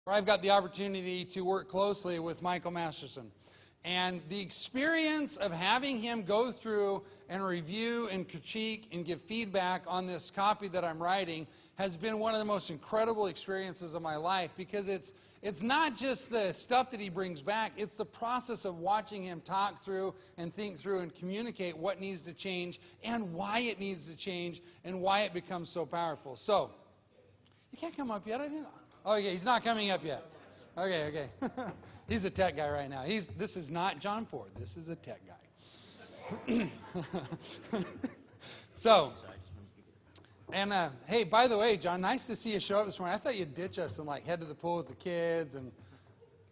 where I've got the opportunity to work closely with Michael Masterson. And the experience of having him go through and review and critique and give feedback on this copy that I'm writing has been one of the most incredible experiences of my life, because it's not just the stuff that he brings back, it's the process of watching him talk through and think through and communicate what needs to change and why it needs to change and why it becomes so powerful. So, you can't come up yet, I didn't. Oh, yeah, he's not coming up yet. Okay. He's a tech guy right now. This is not John Ford. This is a tech guy. So, and hey, by the way, John, nice to see you show up this morning. I thought you'd ditch us and like head to the pool with the kids, and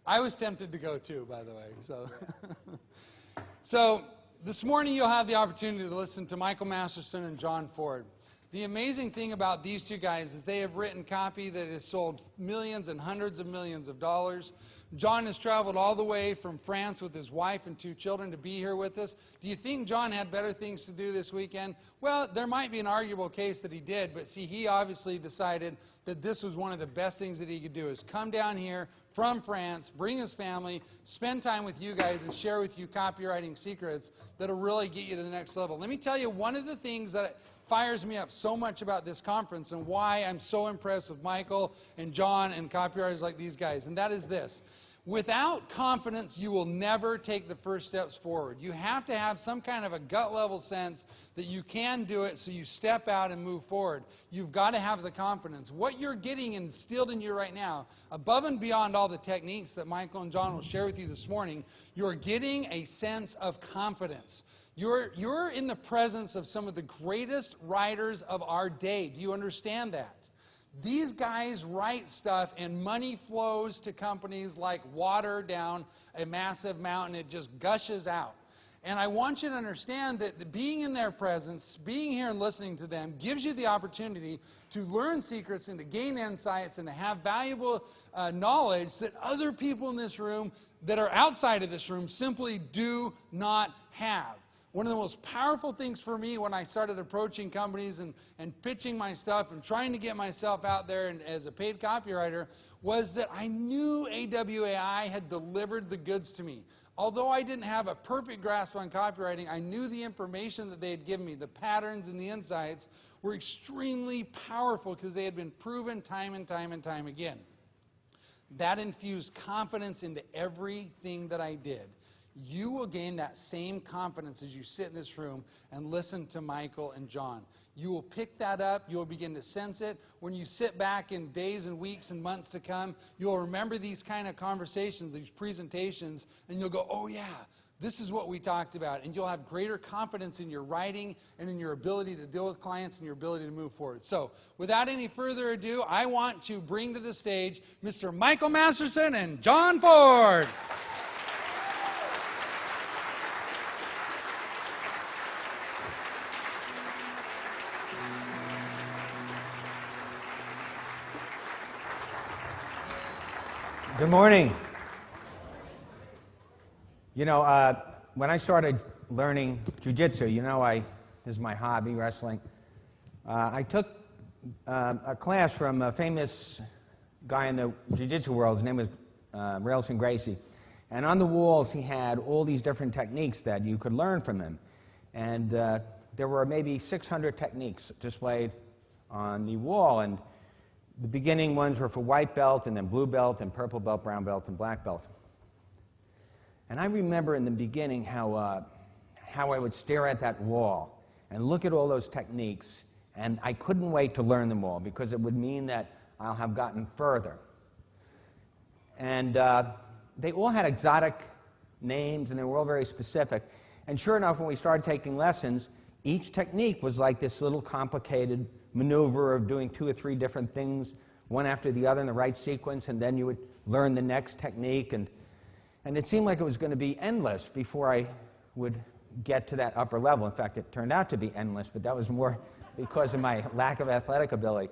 I was tempted to go too, by the way. So this morning you'll have the opportunity to listen to Michael Masterson and John Ford. The amazing thing about these two guys is they have written copy that has sold millions and hundreds of millions of dollars. John has traveled all the way from France with his wife and 2 children to be here with us. Do you think John had better things to do this weekend? Well, there might be an arguable case that he did, but see, he obviously decided that this was one of the best things that he could do, is come down here from France, bring his family, spend time with you guys, and share with you copywriting secrets that will really get you to the next level. Let me tell you, one of the things that fires me up so much about this conference and why I'm so impressed with Michael and John and copywriters like these guys, and that is this. Without confidence, you will never take the first steps forward. You have to have some kind of a gut level sense that you can do it, so you step out and move forward. You've got to have the confidence. What you're getting instilled in you right now, above and beyond all the techniques that Michael and John will share with you this morning, you're getting a sense of confidence. You're in the presence of some of the greatest writers of our day. Do you understand that? These guys write stuff and money flows to companies like water down a massive mountain. It just gushes out. And I want you to understand that being in their presence, being here and listening to them, gives you the opportunity to learn secrets and to gain insights and to have valuable knowledge that other people in this room that are outside of this room simply do not have. One of the most powerful things for me when I started approaching companies and pitching my stuff and trying to get myself out there and as a paid copywriter was that I knew AWAI had delivered the goods to me. Although I didn't have a perfect grasp on copywriting, I knew the information that they had given me, the patterns and the insights, were extremely powerful because they had been proven time and time and time again. That infused confidence into everything that I did. You will gain that same confidence as you sit in this room and listen to Michael and John. You will pick that up. You will begin to sense it. When you sit back in days and weeks and months to come, you'll remember these kind of conversations, these presentations, and you'll go, oh yeah, this is what we talked about. And you'll have greater confidence in your writing and in your ability to deal with clients and your ability to move forward. So without any further ado, I want to bring to the stage Mr. Michael Masterson and John Ford. Good morning. You know, when I started learning jiu-jitsu, this is my hobby, wrestling. I took a class from a famous guy in the jiu-jitsu world. His name was Railson Gracie. And on the walls, he had all these different techniques that you could learn from him. And there were maybe 600 techniques displayed on the wall. And the beginning ones were for white belt, and then blue belt, and purple belt, brown belt, and black belt. And I remember in the beginning how I would stare at that wall and look at all those techniques, and I couldn't wait to learn them all because it would mean that I'll have gotten further. And they all had exotic names, and they were all very specific. And sure enough, when we started taking lessons, each technique was like this little complicated maneuver of doing 2 or 3 different things, one after the other in the right sequence, and then you would learn the next technique. And it seemed like it was going to be endless before I would get to that upper level. In fact, it turned out to be endless, but that was more because of my lack of athletic ability.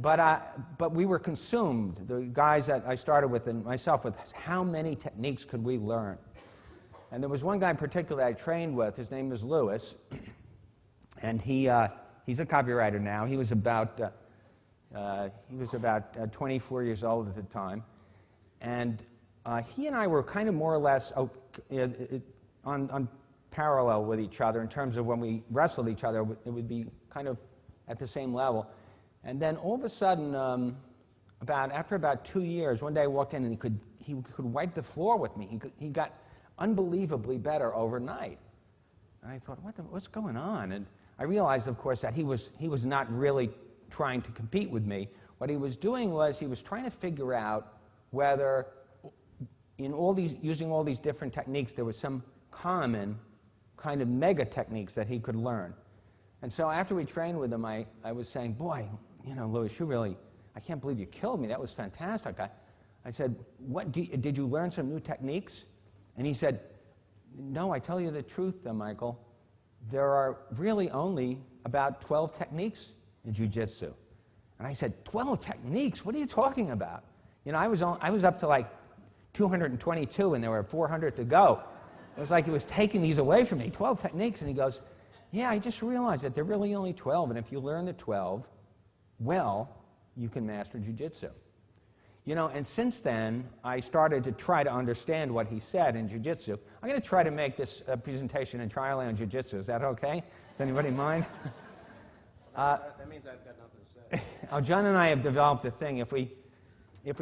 But we were consumed, the guys that I started with and myself, with how many techniques could we learn. And there was one guy in particular that I trained with. His name was Lewis, and he's a copywriter now. He was about He was about 24 years old at the time. And he and I were kind of more or less on parallel with each other in terms of when we wrestled each other, it would be kind of at the same level. And then all of a sudden, after about 2 years, one day I walked in and he could wipe the floor with me. He got unbelievably better overnight. And I thought, what's going on? And I realized, of course, that he was not really trying to compete with me. What he was doing was he was trying to figure out whether using all these different techniques, there was some common kind of mega techniques that he could learn. And so after we trained with him, I was saying, boy, Louis, I can't believe you killed me. That was fantastic. I said, did you learn some new techniques? And he said, no, I tell you the truth, Michael. There are really only about 12 techniques in jiu-jitsu. And I said, 12 techniques? What are you talking about? I was up to like 222, and there were 400 to go. It was like he was taking these away from me, 12 techniques. And he goes, yeah, I just realized that there are really only 12, and if you learn the 12, well, you can master jiu-jitsu. And since then, I started to try to understand what he said in jiu-jitsu. I'm going to try to make this presentation entirely on jiu-jitsu. Is that okay? Does anybody mind? That means I've got nothing to say. John and I have developed a thing. If we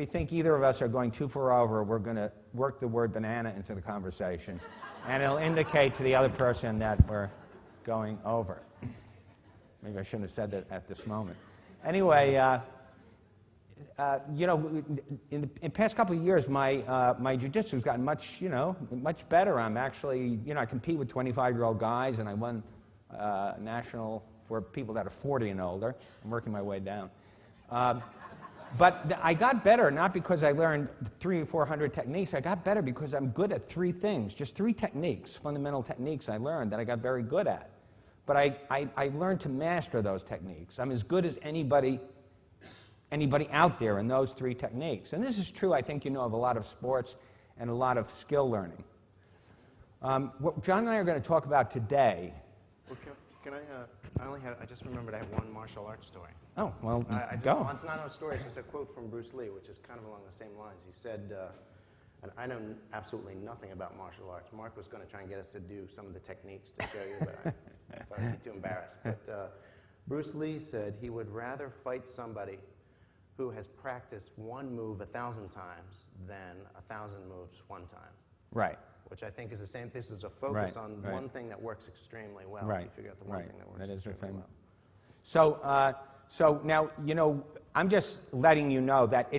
think either of us are going too far over, we're going to work the word banana into the conversation, and it'll indicate to the other person that we're going over. Maybe I shouldn't have said that at this moment. Anyway, in the past couple of years, my jiu-jitsu has gotten much better. I'm actually, I compete with 25-year-old guys, and I won national for people that are 40 and older. I'm working my way down. But I got better not because I learned 300 or 400 techniques. I got better because I'm good at 3 things, just 3 techniques, fundamental techniques I learned that I got very good at. But I learned to master those techniques. I'm as good as anybody out there in those 3 techniques. And this is true, I think, of a lot of sports and a lot of skill learning. What John and I are going to talk about today. Well, can I just remembered I have one martial arts story. Oh, well, go. It's not a story, it's just a quote from Bruce Lee, which is kind of along the same lines. He said, and I know absolutely nothing about martial arts. Mark was going to try and get us to do some of the techniques to show you, but I thought I'd be too embarrassed. But Bruce Lee said he would rather fight somebody who has practiced one move 1,000 times than 1,000 moves one time. Right. Which I think is the same. This is a focus on one thing that works extremely well. Right. You figure out the one thing that works extremely well. So now, I'm just letting you know that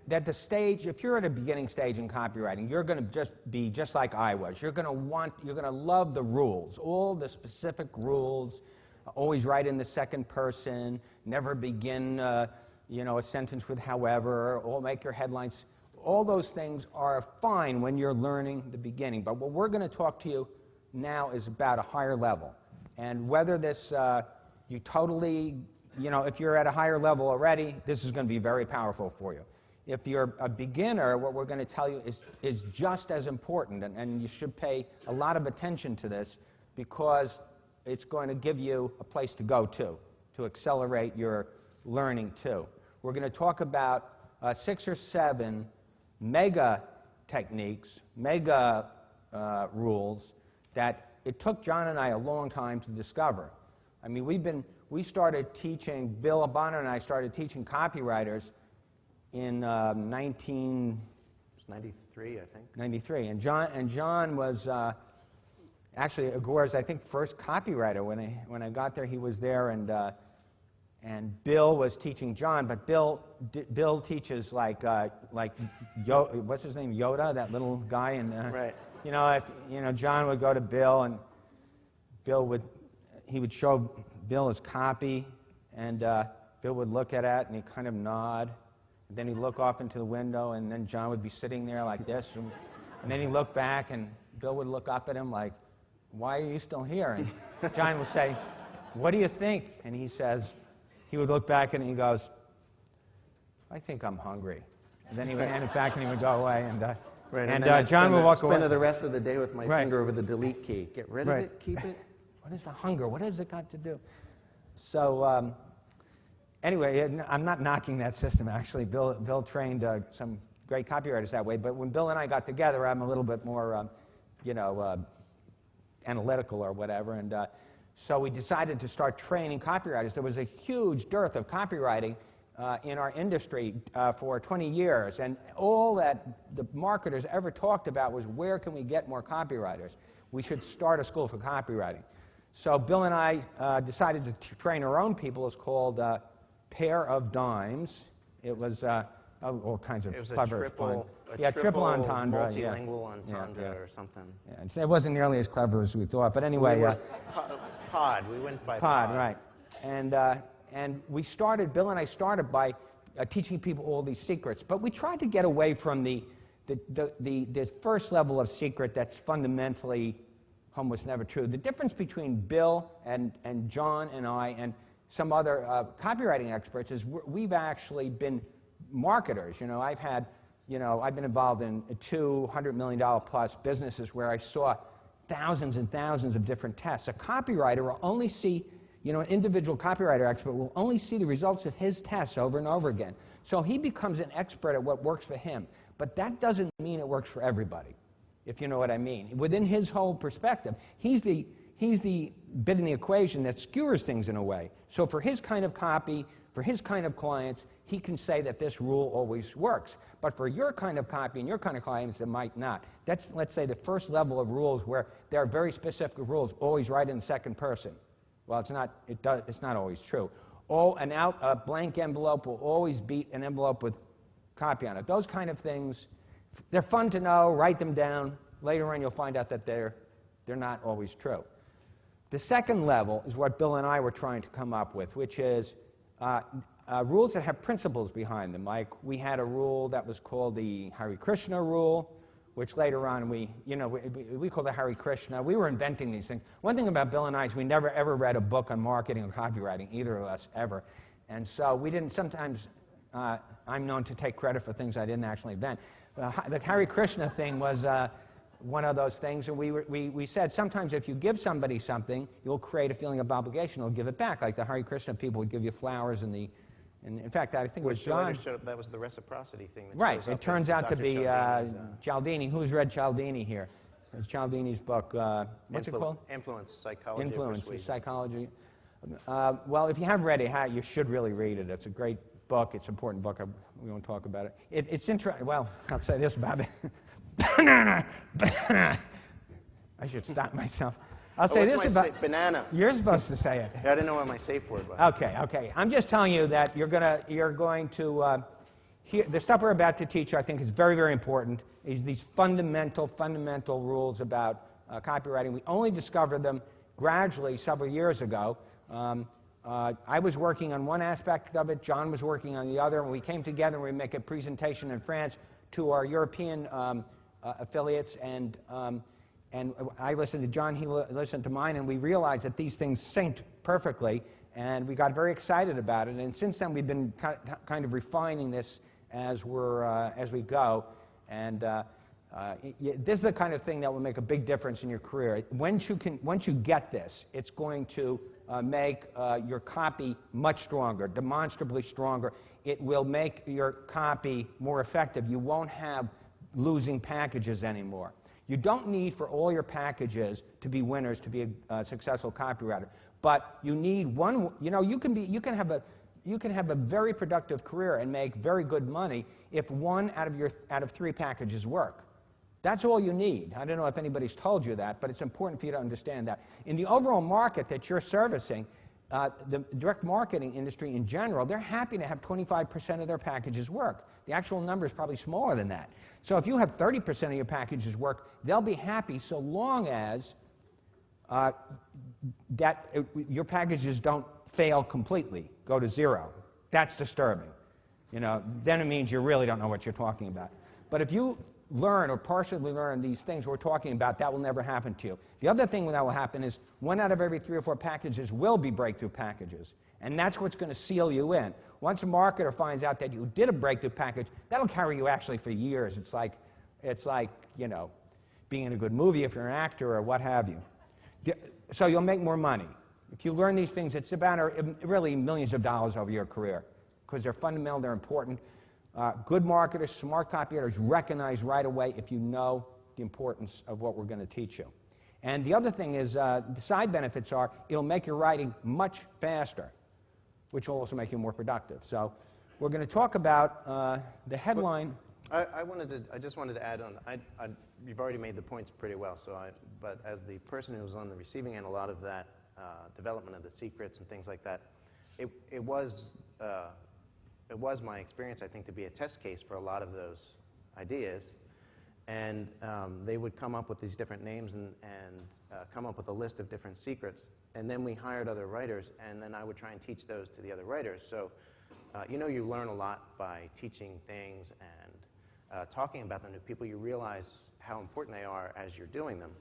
at the stage, if you're at a beginning stage in copywriting, you're going to be just like I was. You're going to love the rules, all the specific rules. Always write in the second person. Never begin, a sentence with however. Or make your headlines. All those things are fine when you're learning the beginning. But what we're going to talk to you now is about a higher level, and whether this you totally. If you're at a higher level already, this is going to be very powerful for you. If you're a beginner, what we're going to tell you is just as important, and you should pay a lot of attention to this because it's going to give you a place to go to accelerate your learning too. We're going to talk about 6 or 7 mega techniques, mega rules that it took John and I a long time to discover. I mean, we started teaching, Bill Bonner and I started teaching copywriters in 1993, I think. 93. And John was actually Agore's, I think, first copywriter. When I got there, he was there, and Bill was teaching John, but Bill teaches like what's his name, Yoda, that little guy, and right. John would go to Bill, and he would show Bill his copy, and Bill would look at it, and he'd kind of nod, and then he'd look off into the window, and then John would be sitting there like this, and then he'd look back, and Bill would look up at him like, why are you still here? And John would say, what do you think? And he would look back and he goes, I think I'm hungry. And then he would hand it back and he would go away. And John would walk away. Spend the rest of the day with my finger over the delete key. Get rid of it, keep it. What is the hunger? What has it got to do? So Anyway, I'm not knocking that system, actually. Bill trained some great copywriters that way, but when Bill and I got together, I'm a little bit more, analytical or whatever, and so we decided to start training copywriters. There was a huge dearth of copywriting in our industry for 20 years, and all that the marketers ever talked about was, where can we get more copywriters? We should start a school for copywriting. So Bill and I decided to train our own people. It's called Pair of Dimes. It was all kinds of clever fun. Triple entendre. multilingual entendre or something. Yeah, it wasn't nearly as clever as we thought, but anyway. Pod. We went by Pod, right. And we started, Bill and I started by teaching people all these secrets, but we tried to get away from the first level of secret that's fundamentally almost never true. The difference between Bill and John and I and some other copywriting experts is we've actually been marketers. I've been involved in $200 million plus businesses where I saw thousands and thousands of different tests. A copywriter will only see, an individual copywriter expert will only see the results of his tests over and over again. So he becomes an expert at what works for him. But that doesn't mean it works for everybody, if you know what I mean. Within his whole perspective, he's the bit in the equation that skewers things in a way. So for his kind of copy, for his kind of clients, he can say that this rule always works. But for your kind of copy and your kind of clients, it might not. That's, let's say, the first level of rules where there are very specific rules, always write in the second person. Well, it's not always true. A blank envelope will always beat an envelope with copy on it. Those kind of things, they're fun to know, write them down. Later on, you'll find out that they're not always true. The second level is what Bill and I were trying to come up with, which is rules that have principles behind them. Like we had a rule that was called the Hare Krishna rule, which later on we call the Hare Krishna. We were inventing these things. One thing about Bill and I is we never ever read a book on marketing or copywriting, either of us ever. And so we didn't, sometimes I'm known to take credit for things I didn't actually invent. The Hare Krishna thing was one of those things, and we said sometimes if you give somebody something, you'll create a feeling of obligation, they'll give it back. Like the Hare Krishna people would give you flowers and in fact, I think it was John. That was the reciprocity thing. Right. It turns out to be Cialdini. Who's read Cialdini here? It's Cialdini's book. What's it called? Influence, Psychology. Influence, Psychology. Well, if you haven't read it, you should really read it. It's a great book. It's an important book. We won't talk about it. It's interesting. Well, I'll say this about it. Banana. I should stop myself. I'll say this about banana. You're supposed to say it. I didn't know what my safe word was. Okay. I'm just telling you that you're going to hear the stuff we're about to teach. I think is very, very important. Is these fundamental rules about copywriting. We only discovered them gradually several years ago. I was working on one aspect of it. John was working on the other. And we came together and we make a presentation in France to our European affiliates, and I listened to John, he listened to mine, and we realized that these things synced perfectly, and we got very excited about it. And since then, we've been kind of refining this as we go. And this is the kind of thing that will make a big difference in your career. Once you get this, it's going to make your copy much stronger, demonstrably stronger. It will make your copy more effective. You won't have losing packages anymore. You don't need for all your packages to be winners to be a successful copywriter, but you need one. You can have a very productive career and make very good money if one out of three packages work. That's all you need. I don't know if anybody's told you that, but it's important for you to understand that. In the overall market that you're servicing, the direct marketing industry in general, they're happy to have 25% of their packages work. The actual number is probably smaller than that. So if you have 30% of your packages work, they'll be happy so long as your packages don't fail completely, go to zero. That's disturbing. Then it means you really don't know what you're talking about. But if you learn or partially learn these things we're talking about, that will never happen to you. The other thing that will happen is 1 out of every 3 or 4 packages will be breakthrough packages. And that's what's going to seal you in. Once a marketer finds out that you did a breakthrough package, that'll carry you actually for years. It's like being in a good movie if you're an actor or what have you. So you'll make more money. If you learn these things, it's about really millions of dollars over your career because they're fundamental, they're important. Good marketers, smart copywriters recognize right away if you know the importance of what we're going to teach you. And the other thing is, the side benefits are it'll make your writing much faster, which will also make you more productive. So we're going to talk about the headline. I just wanted to add on. You've already made the points pretty well. But as the person who was on the receiving end, a lot of that development of the secrets and things like that, it was my experience, I think, to be a test case for a lot of those ideas. And they would come up with these different names and come up with a list of different secrets. And then we hired other writers, and then I would try and teach those to the other writers. So, you learn a lot by teaching things and talking about them to people. You realize how important they are as you're doing them,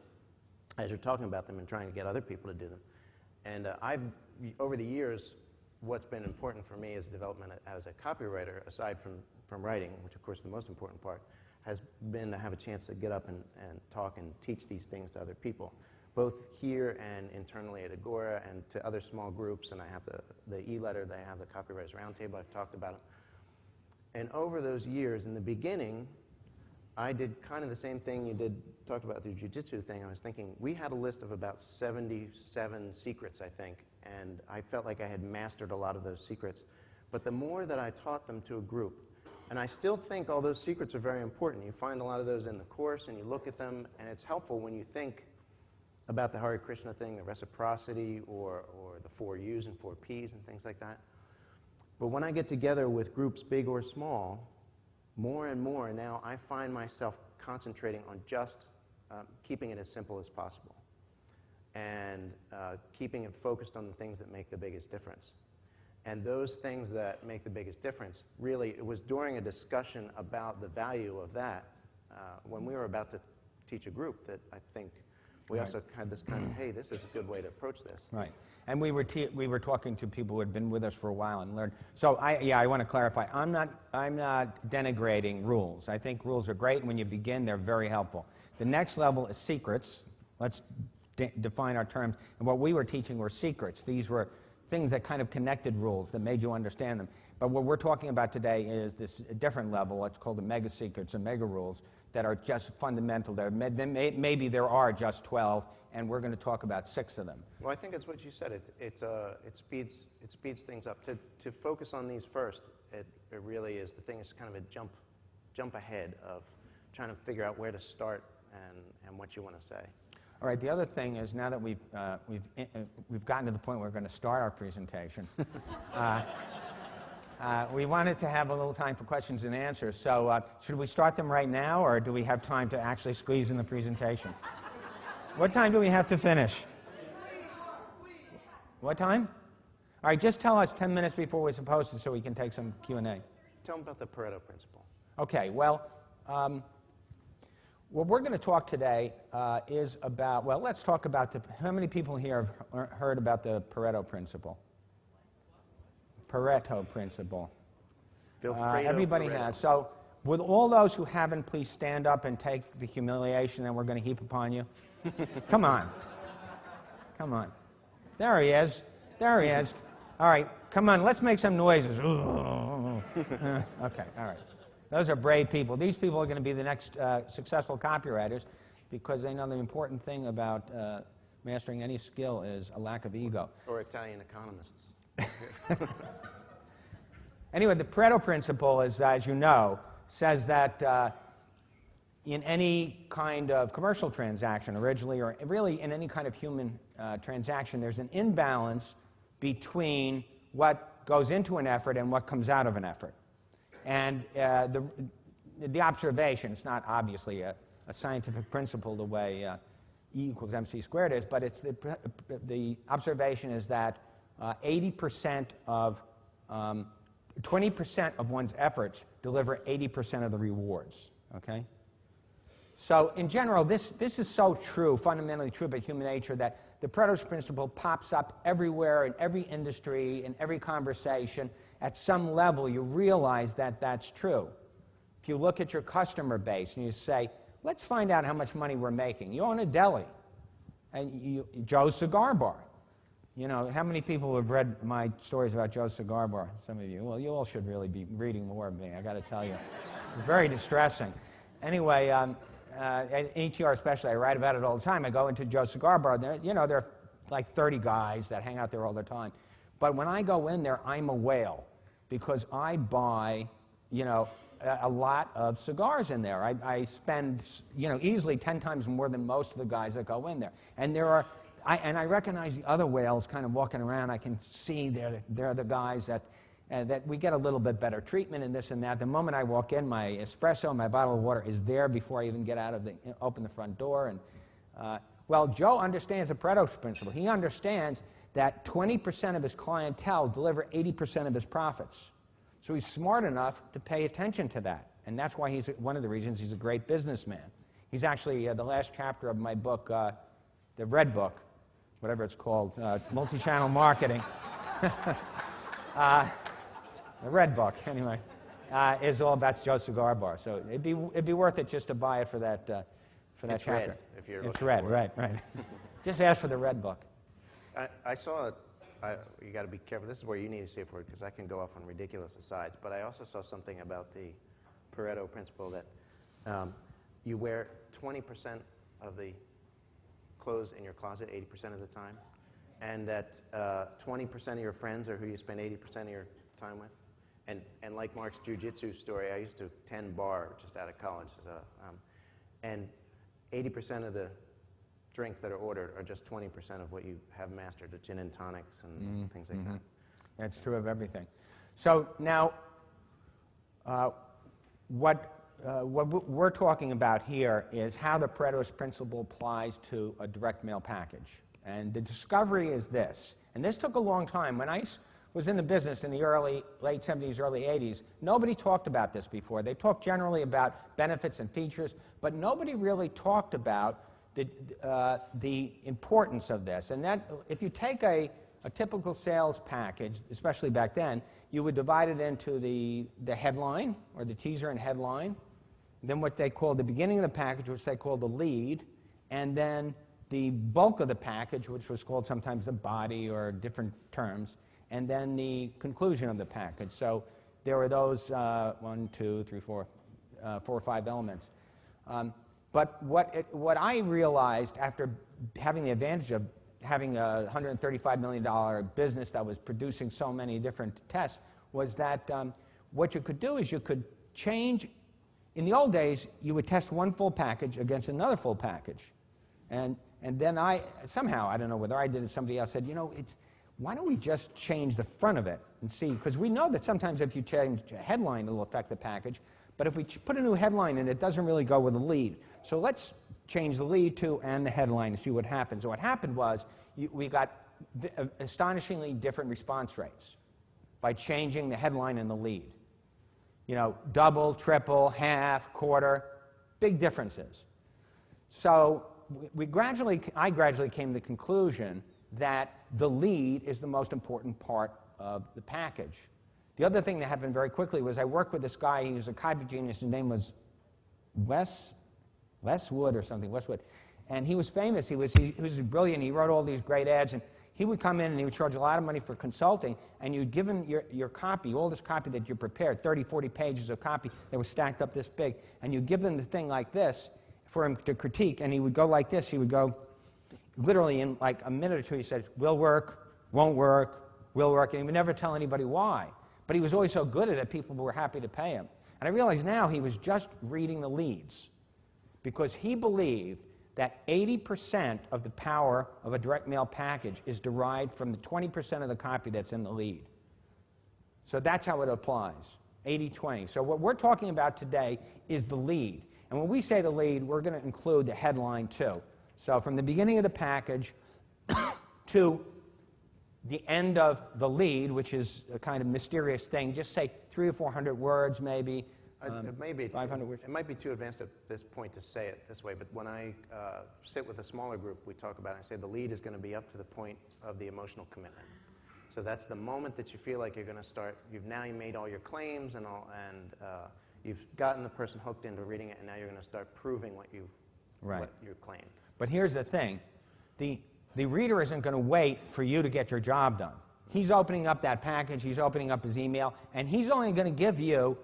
as you're talking about them and trying to get other people to do them. And over the years, what's been important for me as development as a copywriter, aside from writing, which of course is the most important part, has been to have a chance to get up and talk and teach these things to other people, both here and internally at Agora and to other small groups. And I have the e-letter, they have the Copywriters Roundtable, I've talked about it. And over those years, in the beginning, I did kind of the same thing you talked about the jiu-jitsu thing. I was thinking, we had a list of about 77 secrets, I think, and I felt like I had mastered a lot of those secrets. But the more that I taught them to a group, and I still think all those secrets are very important. You find a lot of those in the course, and you look at them, and it's helpful when you think about the Hare Krishna thing, the reciprocity, or the 4 U's and 4 P's and things like that. But when I get together with groups big or small, more and more now I find myself concentrating on just keeping it as simple as possible and keeping it focused on the things that make the biggest difference. And those things that make the biggest difference, really, it was during a discussion about the value of that when we were about to teach a group that I think we also had this kind of, hey, this is a good way to approach this. Right. And we were talking to people who had been with us for a while and learned. So I want to clarify. I'm not denigrating rules. I think rules are great, and when you begin, they're very helpful. The next level is secrets. Let's define our terms. And what we were teaching were secrets. These were things that kind of connected rules that made you understand them. But what we're talking about today is this different level, what's called the mega secrets and mega rules, that are just fundamental. Maybe there are just 12, and we're going to talk about 6 of them. Well, I think it's what you said. It speeds things up. To focus on these first, it really is the thing. Is kind of a jump ahead of trying to figure out where to start and what you want to say. All right. The other thing is, now that we've gotten to the point where we're going to start our presentation, we wanted to have a little time for questions and answers. So should we start them right now, or do we have time to actually squeeze in the presentation? What time do we have to finish? What time? All right, just tell us 10 minutes before we're supposed to so we can take some Q&A. Tell them about the Pareto principle. Okay, well, what we're going to talk today is about, well, let's talk about how many people here have heard about the Pareto principle? Pareto principle. Everybody has. So with all those who haven't, please stand up and take the humiliation that we're going to heap upon you. Come on. Come on. There he is. There he is. All right, come on, let's make some noises. Okay, all right. Those are brave people. These people are going to be the next successful copywriters because they know the important thing about mastering any skill is a lack of ego. Or Italian economists. Anyway, the Pareto principle is, as you know, says that in any kind of commercial transaction originally, or really in any kind of human transaction, there's an imbalance between what goes into an effort and what comes out of an effort. And the observation, it's not obviously a scientific principle the way E equals MC squared is, but it's the observation is that 80% of 20% of one's efforts deliver 80% of the rewards. Okay? So in general, this is so true, fundamentally true about human nature, that the Pareto principle pops up everywhere in every industry, in every conversation. At some level, you realize that that's true. If you look at your customer base and you say, let's find out how much money we're making. You own a deli, and Joe's Cigar Bar. You know, how many people have read my stories about Joe Cigar Bar? Some of you. Well, you all should really be reading more of me, I got to tell you. It's very distressing. Anyway, at ETR especially, I write about it all the time. I go into Joe Cigar Bar. You know, there are like 30 guys that hang out there all the time. But when I go in there, I'm a whale because I buy, you know, a lot of cigars in there. I spend, you know, easily 10 times more than most of the guys that go in there. And there are, I recognize the other whales kind of walking around. I can see they're the guys that we get a little bit better treatment and this and that. The moment I walk in, my espresso, my bottle of water is there before I even get out of open the front door. And well, Joe understands the Pareto principle. He understands that 20% of his clientele deliver 80% of his profits. So he's smart enough to pay attention to that. And that's why he's one of the reasons he's a great businessman. He's actually the last chapter of my book, the Red Book, whatever it's called, Multi-Channel Marketing. The Red Book, anyway, is all about Joe Cigar Bar. So it'd be worth it just to buy it for that It's chapter. red, if you're it's looking red, for it. right. Just ask for the Red Book. I saw, you got to be careful. This is where you need a safe word because I can go off on ridiculous asides. But I also saw something about the Pareto principle that you wear 20% of the clothes in your closet 80% of the time, and that 20% of your friends are who you spend 80% of your time with. And like Mark's jiu-jitsu story, I used to tend bar just out of college, and 80% of the drinks that are ordered are just 20% of what you have mastered, the gin and tonics and things like that. That's true of everything. So now, what we're talking about here is how the Pareto's principle applies to a direct mail package. And the discovery is this, and this took a long time. When I was in the business in the late 70s, early 80s, nobody talked about this before. They talked generally about benefits and features, but nobody really talked about the importance of this. And that, if you take a typical sales package, especially back then, you would divide it into the headline, or the teaser and headline, then what they called the beginning of the package, which they called the lead, and then the bulk of the package, which was called sometimes the body or different terms, and then the conclusion of the package. So there were those 4 or 5 elements. But what I realized after having the advantage of having a $135 million business that was producing so many different tests was that what you could do is you could change. In the old days, you would test one full package against another full package. And then somehow, I don't know whether I did it, somebody else said, you know, why don't we just change the front of it and see? Because we know that sometimes if you change a headline, it'll affect the package. But if we put a new headline in, it doesn't really go with the lead. So let's change the lead too and the headline and see what happens. So what happened was we got astonishingly different response rates by changing the headline and the lead. You know, double, triple, half, quarter, big differences. So I gradually came to the conclusion that the lead is the most important part of the package. The other thing that happened very quickly was I worked with this guy. He was a copy genius. His name was Westwood or something, Westwood. And he was famous. He was brilliant. He wrote all these great ads. And he would come in and he would charge a lot of money for consulting. And you'd give him your copy, all this copy that you prepared, 30, 40 pages of copy that was stacked up this big. And you'd give him the thing like this for him to critique. And he would go like this. He would go, literally in like a minute or two, he said, will work, won't work, will work. And he would never tell anybody why. But he was always so good at it, people were happy to pay him. And I realize now he was just reading the leads because he believed that 80% of the power of a direct mail package is derived from the 20% of the copy that's in the lead. So that's how it applies, 80-20. So what we're talking about today is the lead. And when we say the lead, we're going to include the headline too. So from the beginning of the package to the end of the lead, which is a kind of mysterious thing, just say 300 or 400 words maybe. It may be 500 words. It might be too advanced at this point to say it this way, but when I sit with a smaller group, we talk about it. I say the lead is going to be up to the point of the emotional commitment. So that's the moment that you feel like you're going to start. You made all your claims and you've gotten the person hooked into reading it, and now you're going to start proving what you claimed. But here's the thing. the reader isn't going to wait for you to get your job done. He's opening up that package, he's opening up his email, and he's only going to give you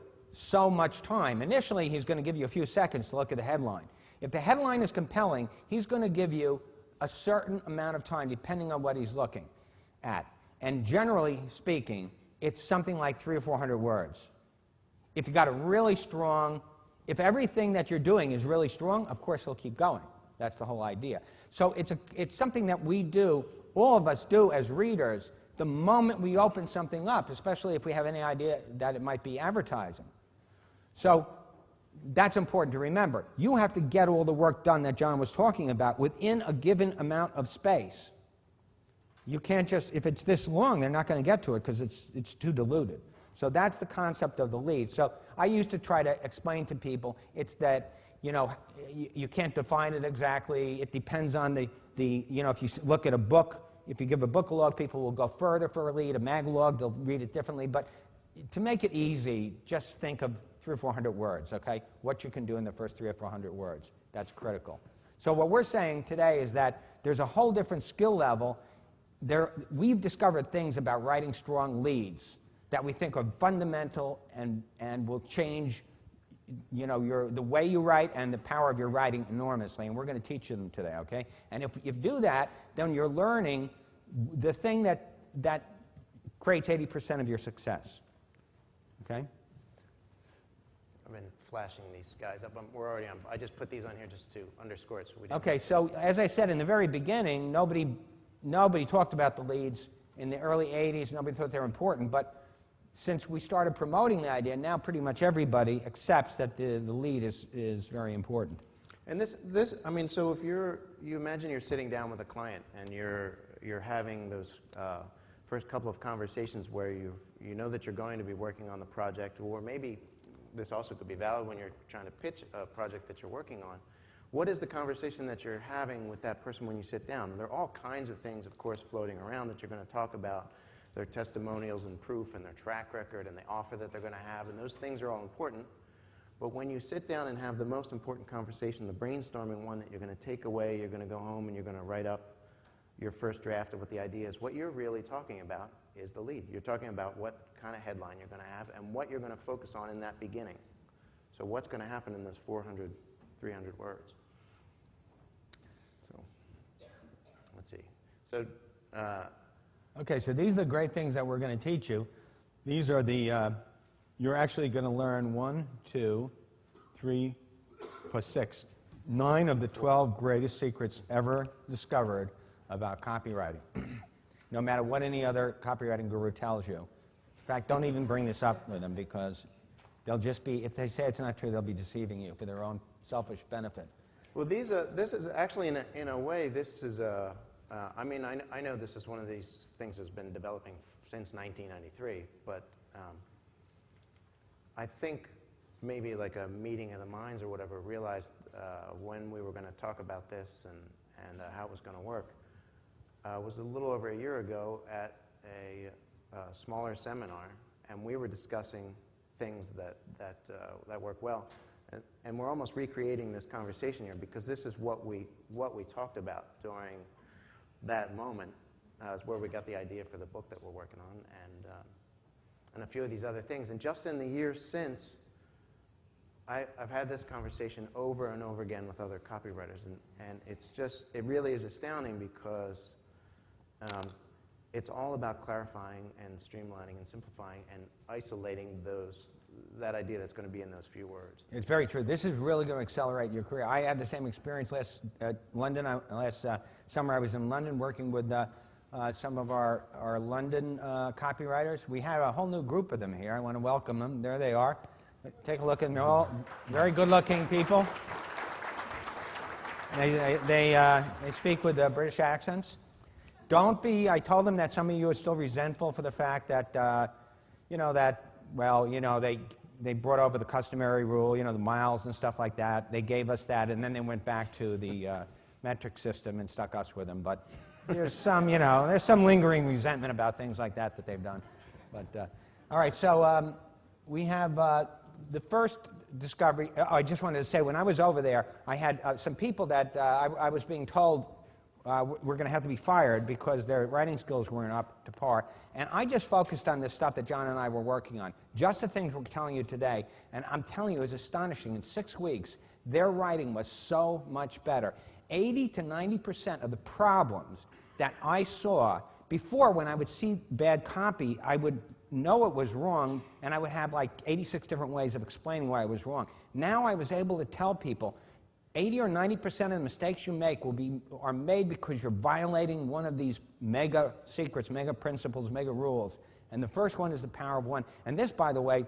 so much time. Initially, he's going to give you a few seconds to look at the headline. If the headline is compelling, he's going to give you a certain amount of time depending on what he's looking at. And generally speaking, it's something like 300 or 400 words. If you've got a really strong, if everything that you're doing is really strong, of course he'll keep going. That's the whole idea. So it's something that we do, all of us do as readers, the moment we open something up, especially if we have any idea that it might be advertising. So that's important to remember. You have to get all the work done that John was talking about within a given amount of space. You can't just, if it's this long, they're not going to get to it because it's too diluted. So that's the concept of the lead. So I used to try to explain to people, it's that, you know, you can't define it exactly. It depends on you know, if you look at a book, if you give a book a log, people will go further for a lead. A maglog, they'll read it differently. But to make it easy, just think of 300 or 400 words, okay? What you can do in the first 300 or 400 words. That's critical. So what we're saying today is that there's a whole different skill level. We've discovered things about writing strong leads that we think are fundamental and will change, you know, the way you write and the power of your writing enormously. And we're going to teach you them today, okay? And if you do that, then you're learning the thing that creates 80% of your success, okay? I've been flashing these guys up. We're already on. I just put these on here just to underscore it. So we okay, so as I said in the very beginning, nobody talked about the leads in the early 80s. Nobody thought they were important. But since we started promoting the idea, now pretty much everybody accepts that the lead is very important. And I mean, so if you imagine you're sitting down with a client and you're having those first couple of conversations where you know that you're going to be working on the project, or maybe this also could be valid when you're trying to pitch a project that you're working on. What is the conversation that you're having with that person when you sit down? There are all kinds of things, of course, floating around that you're going to talk about. Their testimonials and proof and their track record and the offer that they're going to have, and those things are all important. But when you sit down and have the most important conversation, the brainstorming one that you're going to take away, you're going to go home and you're going to write up your first draft of what the idea is, what you're really talking about is the lead. You're talking about what kind of headline you're going to have and what you're going to focus on in that beginning. So what's going to happen in those 400, 300 words. So let's see. So okay, so these are the great things that we're going to teach you. These are you're actually going to learn 1, 2, 3, plus 6, 9 of the 12 greatest secrets ever discovered about copywriting. No matter what any other copywriting guru tells you. In fact, don't even bring this up with them because they'll just be, if they say it's not true, they'll be deceiving you for their own selfish benefit. Well, this is actually, in a way, this is I mean, I know this is one of these things that's been developing since 1993, but I think maybe like a meeting of the minds or whatever realized when we were going to talk about this and how it was going to work was a little over a year ago at a smaller seminar, and we were discussing things that work well. And we're almost recreating this conversation here because this is what we talked about during that moment. Is where we got the idea for the book that we're working on, and a few of these other things. And just in the years since, I've had this conversation over and over again with other copywriters, and it really is astounding because it's all about clarifying and streamlining and simplifying and isolating that idea that's going to be in those few words. It's very true. This is really going to accelerate your career. I had the same experience last summer. I was in London working with some of our London copywriters. We have a whole new group of them here. I want to welcome them. There they are. Take a look at them. They're all very good-looking people. They speak with British accents. Don't be. I told them that some of you are still resentful for the fact that they brought over the customary rule, the miles and stuff like that. They gave us that, and then they went back to the metric system and stuck us with them. But there's some lingering resentment about things like that they've done. But all right, so we have the first discovery. I just wanted to say, when I was over there, I had some people that I was being told were going to have to be fired because their writing skills weren't up to par. And I just focused on this stuff that John and I were working on, just the things we're telling you today. And I'm telling you, it was astonishing. In 6 weeks, their writing was so much better. 80 to 90% of the problems that I saw before, when I would see bad copy, I would know it was wrong, and I would have like 86 different ways of explaining why it was wrong. Now I was able to tell people 80 or 90% of the mistakes you make are made because you're violating one of these mega secrets, mega principles, mega rules. And the first one is the power of one. And this, by the way,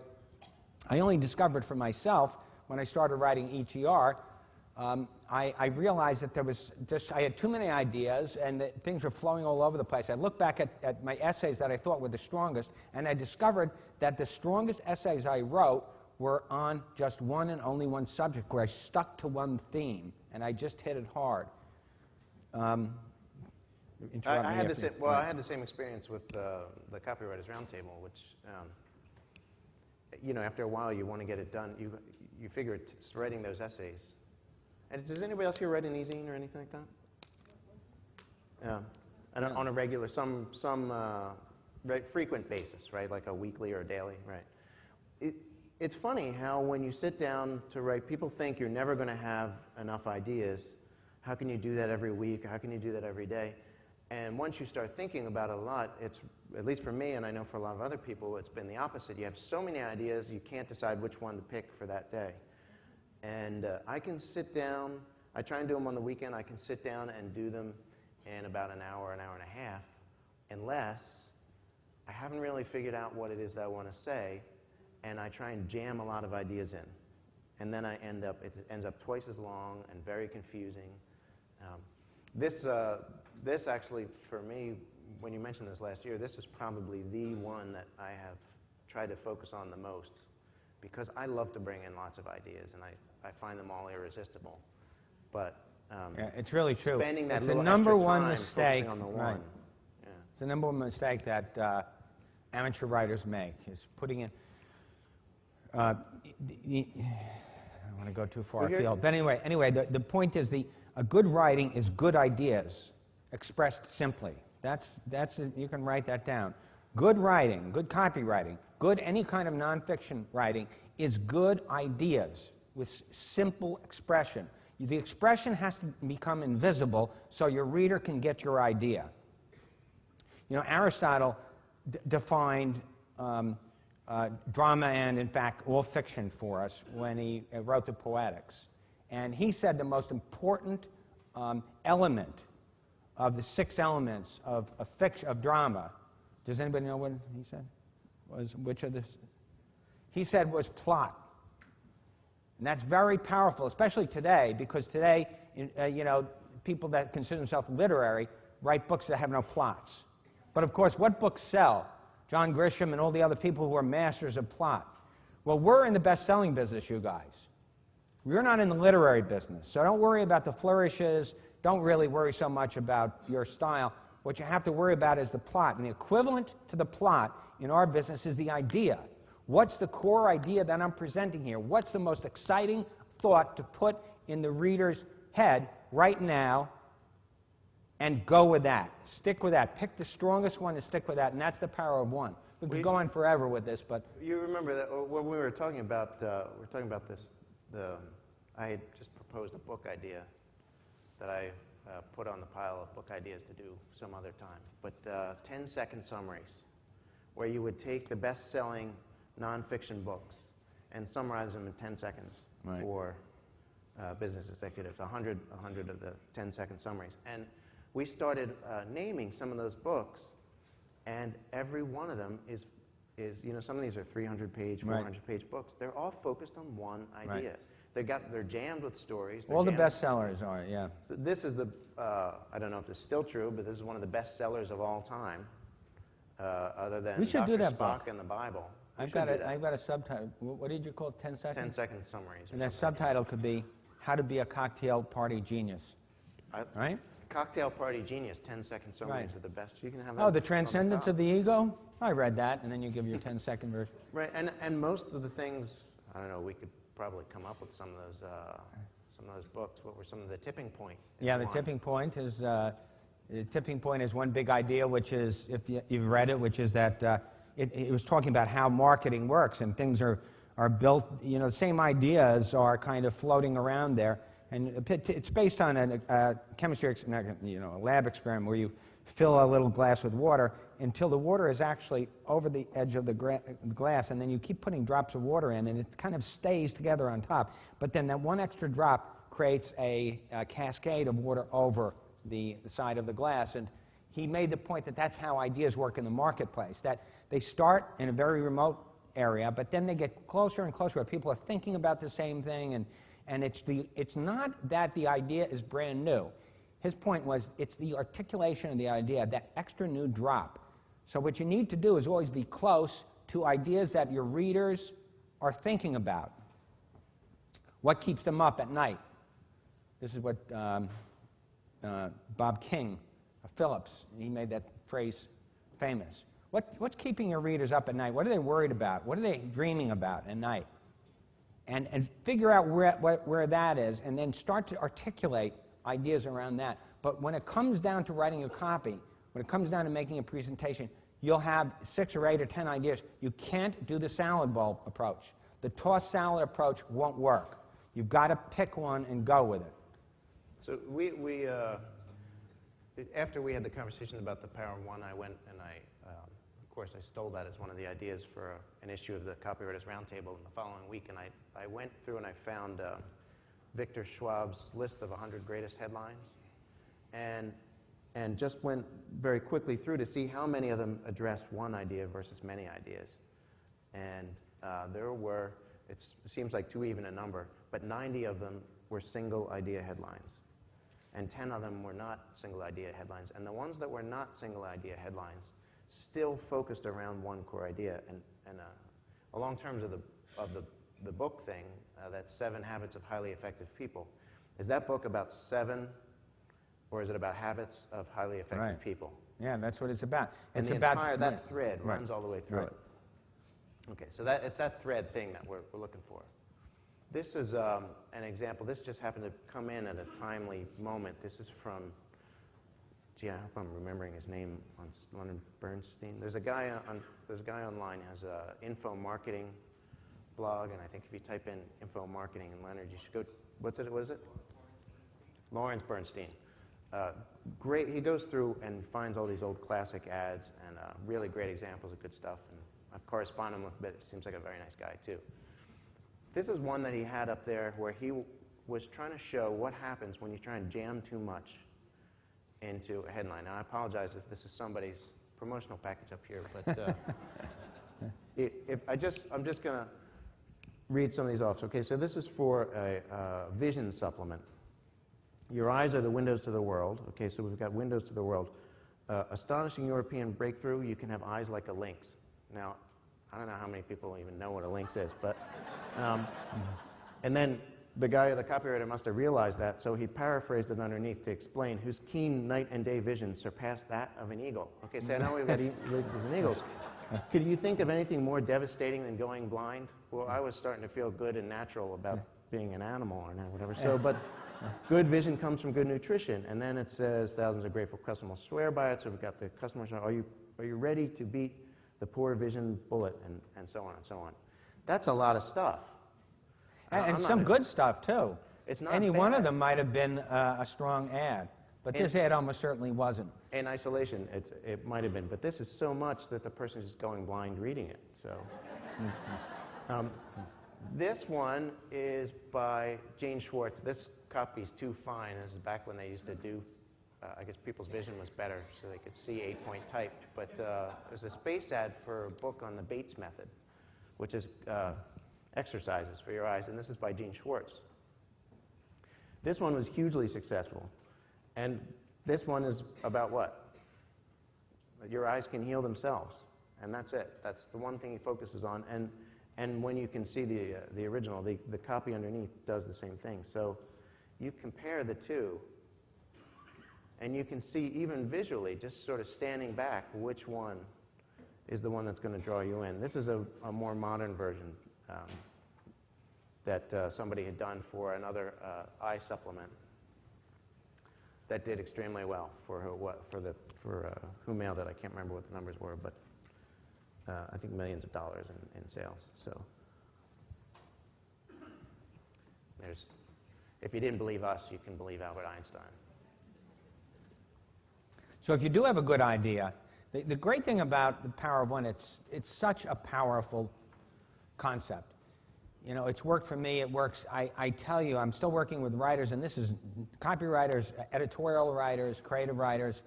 I only discovered for myself when I started writing ETR. I realized that I had too many ideas and that things were flowing all over the place. I looked back at my essays that I thought were the strongest, and I discovered that the strongest essays I wrote were on just one and only one subject, where I stuck to one theme, and I just hit it hard. I had the same experience with the Copywriters Roundtable, which, you know, after a while you want to get it done. You figure it's writing those essays. And does anybody else here write an e-zine or anything like that? Yeah. And on a regular, frequent basis, right? Like a weekly or a daily, right? It's funny how when you sit down to write, people think you're never going to have enough ideas. How can you do that every week? How can you do that every day? And once you start thinking about it a lot, it's, at least for me, and I know for a lot of other people, it's been the opposite. You have so many ideas, you can't decide which one to pick for that day. And I can sit down, I try and do them on the weekend, I can sit down and do them in about an hour and a half, unless I haven't really figured out what it is that I want to say, and I try and jam a lot of ideas in. And then it ends up twice as long and very confusing. This actually, for me, when you mentioned this last year, this is probably the one that I have tried to focus on the most, because I love to bring in lots of ideas, and I find them all irresistible. But yeah, it's really true. Spending that it's the little number extra one time mistake. focusing on the one. Right. Yeah. It's the number one mistake that amateur writers make, is putting in. I don't want to go too far afield, but anyway, the point is a good writing is good ideas expressed simply. You can write that down. Good writing, good copywriting, good any kind of nonfiction writing is good ideas with simple expression. The expression has to become invisible so your reader can get your idea. You know, Aristotle defined drama and, in fact, all fiction for us when he wrote the Poetics. And he said the most important element of the 6 elements of drama, does anybody know what he said? Which of this? He said was plot. And that's very powerful, especially today, because today, you know, people that consider themselves literary write books that have no plots. But of course, what books sell? John Grisham and all the other people who are masters of plot. Well, we're in the best-selling business, you guys. We're not in the literary business, so don't worry about the flourishes. Don't really worry so much about your style. What you have to worry about is the plot. And the equivalent to the plot in our business is the idea. What's the core idea that I'm presenting here? What's the most exciting thought to put in the reader's head right now, and go with that. Stick with that. Pick the strongest one and stick with that, and that's the power of one. We could go on forever with this, but... You remember that when we were talking about, this, I had just proposed a book idea that I put on the pile of book ideas to do some other time. But 10-second summaries, where you would take the best-selling nonfiction books and summarize them in 10 seconds for business executives, 100 of the 10-second summaries. And we started naming some of those books, and every one of them is you know, some of these are 300-page, 400-page books. They're all focused on one idea. They're jammed with stories. All the bestsellers are, yeah. So this is the, I don't know if this is still true, but this is one of the bestsellers of all time, other than Dr. Spock and the Bible. I've got a subtitle. What did you call it? 10 seconds? 10-second summaries. And that subtitle could be How to Be a Cocktail Party Genius. Right? Cocktail Party Genius, 10-second summaries are the best. You can have that. Oh, the transcendence of the ego? I read that, and then you give your 10-second version. Right, and most of the things, I don't know, we could probably come up with some of those books. What were some of the tipping points? Yeah, the tipping point is The tipping point is one big idea, which is, if you've read it, which is that it was talking about how marketing works, and things are built, you know, the same ideas are kind of floating around there. And it's based on a chemistry, you know, a lab experiment where you fill a little glass with water until the water is actually over the edge of the glass, and then you keep putting drops of water in, and it kind of stays together on top. But then that one extra drop creates a cascade of water over the side of the glass. And he made the point that that's how ideas work in the marketplace, that they start in a very remote area, but then they get closer and closer where people are thinking about the same thing, and it's not that the idea is brand new. His point was it's the articulation of the idea, that extra new drop. So what you need to do is always be close to ideas that your readers are thinking about. What keeps them up at night? This is what Bob King of Phillips, he made that phrase famous. What's keeping your readers up at night? What are they worried about? What are they dreaming about at night? And figure out where that is, and then start to articulate ideas around that. But when it comes down to writing a copy, when it comes down to making a presentation, you'll have 6 or 8 or 10 ideas. You can't do the salad bowl approach. The tossed salad approach won't work. You've got to pick one and go with it. So after we had the conversation about the Power of One, I went and of course, I stole that as one of the ideas for an issue of the Copywriters Roundtable in the following week, and I went through and I found Victor Schwab's list of 100 greatest headlines, and just went very quickly through to see how many of them addressed one idea versus many ideas. And there were, it seems like too even a number, but 90 of them were single idea headlines, and 10 of them were not single idea headlines. And the ones that were not single idea headlines still focused around one core idea. And along terms of the book thing, that 7 Habits of Highly Effective People, is that book about 7, or is it about habits of highly effective people? Yeah, that's what it's about. And it's that thread runs all the way through it. Okay, so it's that thread thing that we're looking for. This is an example. This just happened to come in at a timely moment. This is from, gee, I hope I'm remembering his name, on Bernstein. There's a guy online who has an info marketing blog, and I think if you type in info marketing and Leonard, you should go. What is it? Lawrence Bernstein. Great. He goes through and finds all these old classic ads and really great examples of good stuff. And I've corresponded with him, but he seems like a very nice guy too. This is one that he had up there where he was trying to show what happens when you try and jam too much into a headline. Now, I apologize if this is somebody's promotional package up here, but I'm just going to read some of these off. Okay, so this is for a vision supplement. Your eyes are the windows to the world. Okay, so we've got windows to the world. Astonishing European breakthrough, you can have eyes like a lynx. Now, I don't know how many people even know what a lynx is, but... and then the guy, the copywriter, must have realized that, so he paraphrased it underneath to explain whose keen night and day vision surpassed that of an eagle. Okay, so now we've got lynxes and eagles. Could you think of anything more devastating than going blind? Well, I was starting to feel good and natural about being an animal or whatever. So, but good vision comes from good nutrition. And then it says thousands of grateful customers swear by it. So we've got the customers. Are you ready to beat the poor vision bullet, and so on and so on. That's a lot of stuff. And some good stuff too. It's not Any bad. one of them might have been a strong ad, but this ad almost certainly wasn't. In isolation, it might have been, but this is so much that the person is just going blind reading it. So, this one is by Gene Schwartz. This copy's too fine. This is back when they used to do. I guess people's vision was better, so they could see 8-point type. But there's a space ad for a book on the Bates method, which is exercises for your eyes, and this is by Gene Schwartz. This one was hugely successful, and this one is about what? Your eyes can heal themselves, and that's it. That's the one thing he focuses on, and when you can see the original, the copy underneath does the same thing. So you compare the two, and you can see even visually, just sort of standing back, which one is the one that's going to draw you in. This is a more modern version that somebody had done for another eye supplement. that did extremely well for who mailed it. I can't remember what the numbers were, but I think millions of dollars in sales. So if you didn't believe us, you can believe Albert Einstein. So if you do have a good idea, the great thing about the Power of One, it's such a powerful concept. You know, it's worked for me. It works. I tell you, I'm still working with writers, and this is copywriters, editorial writers, creative writers.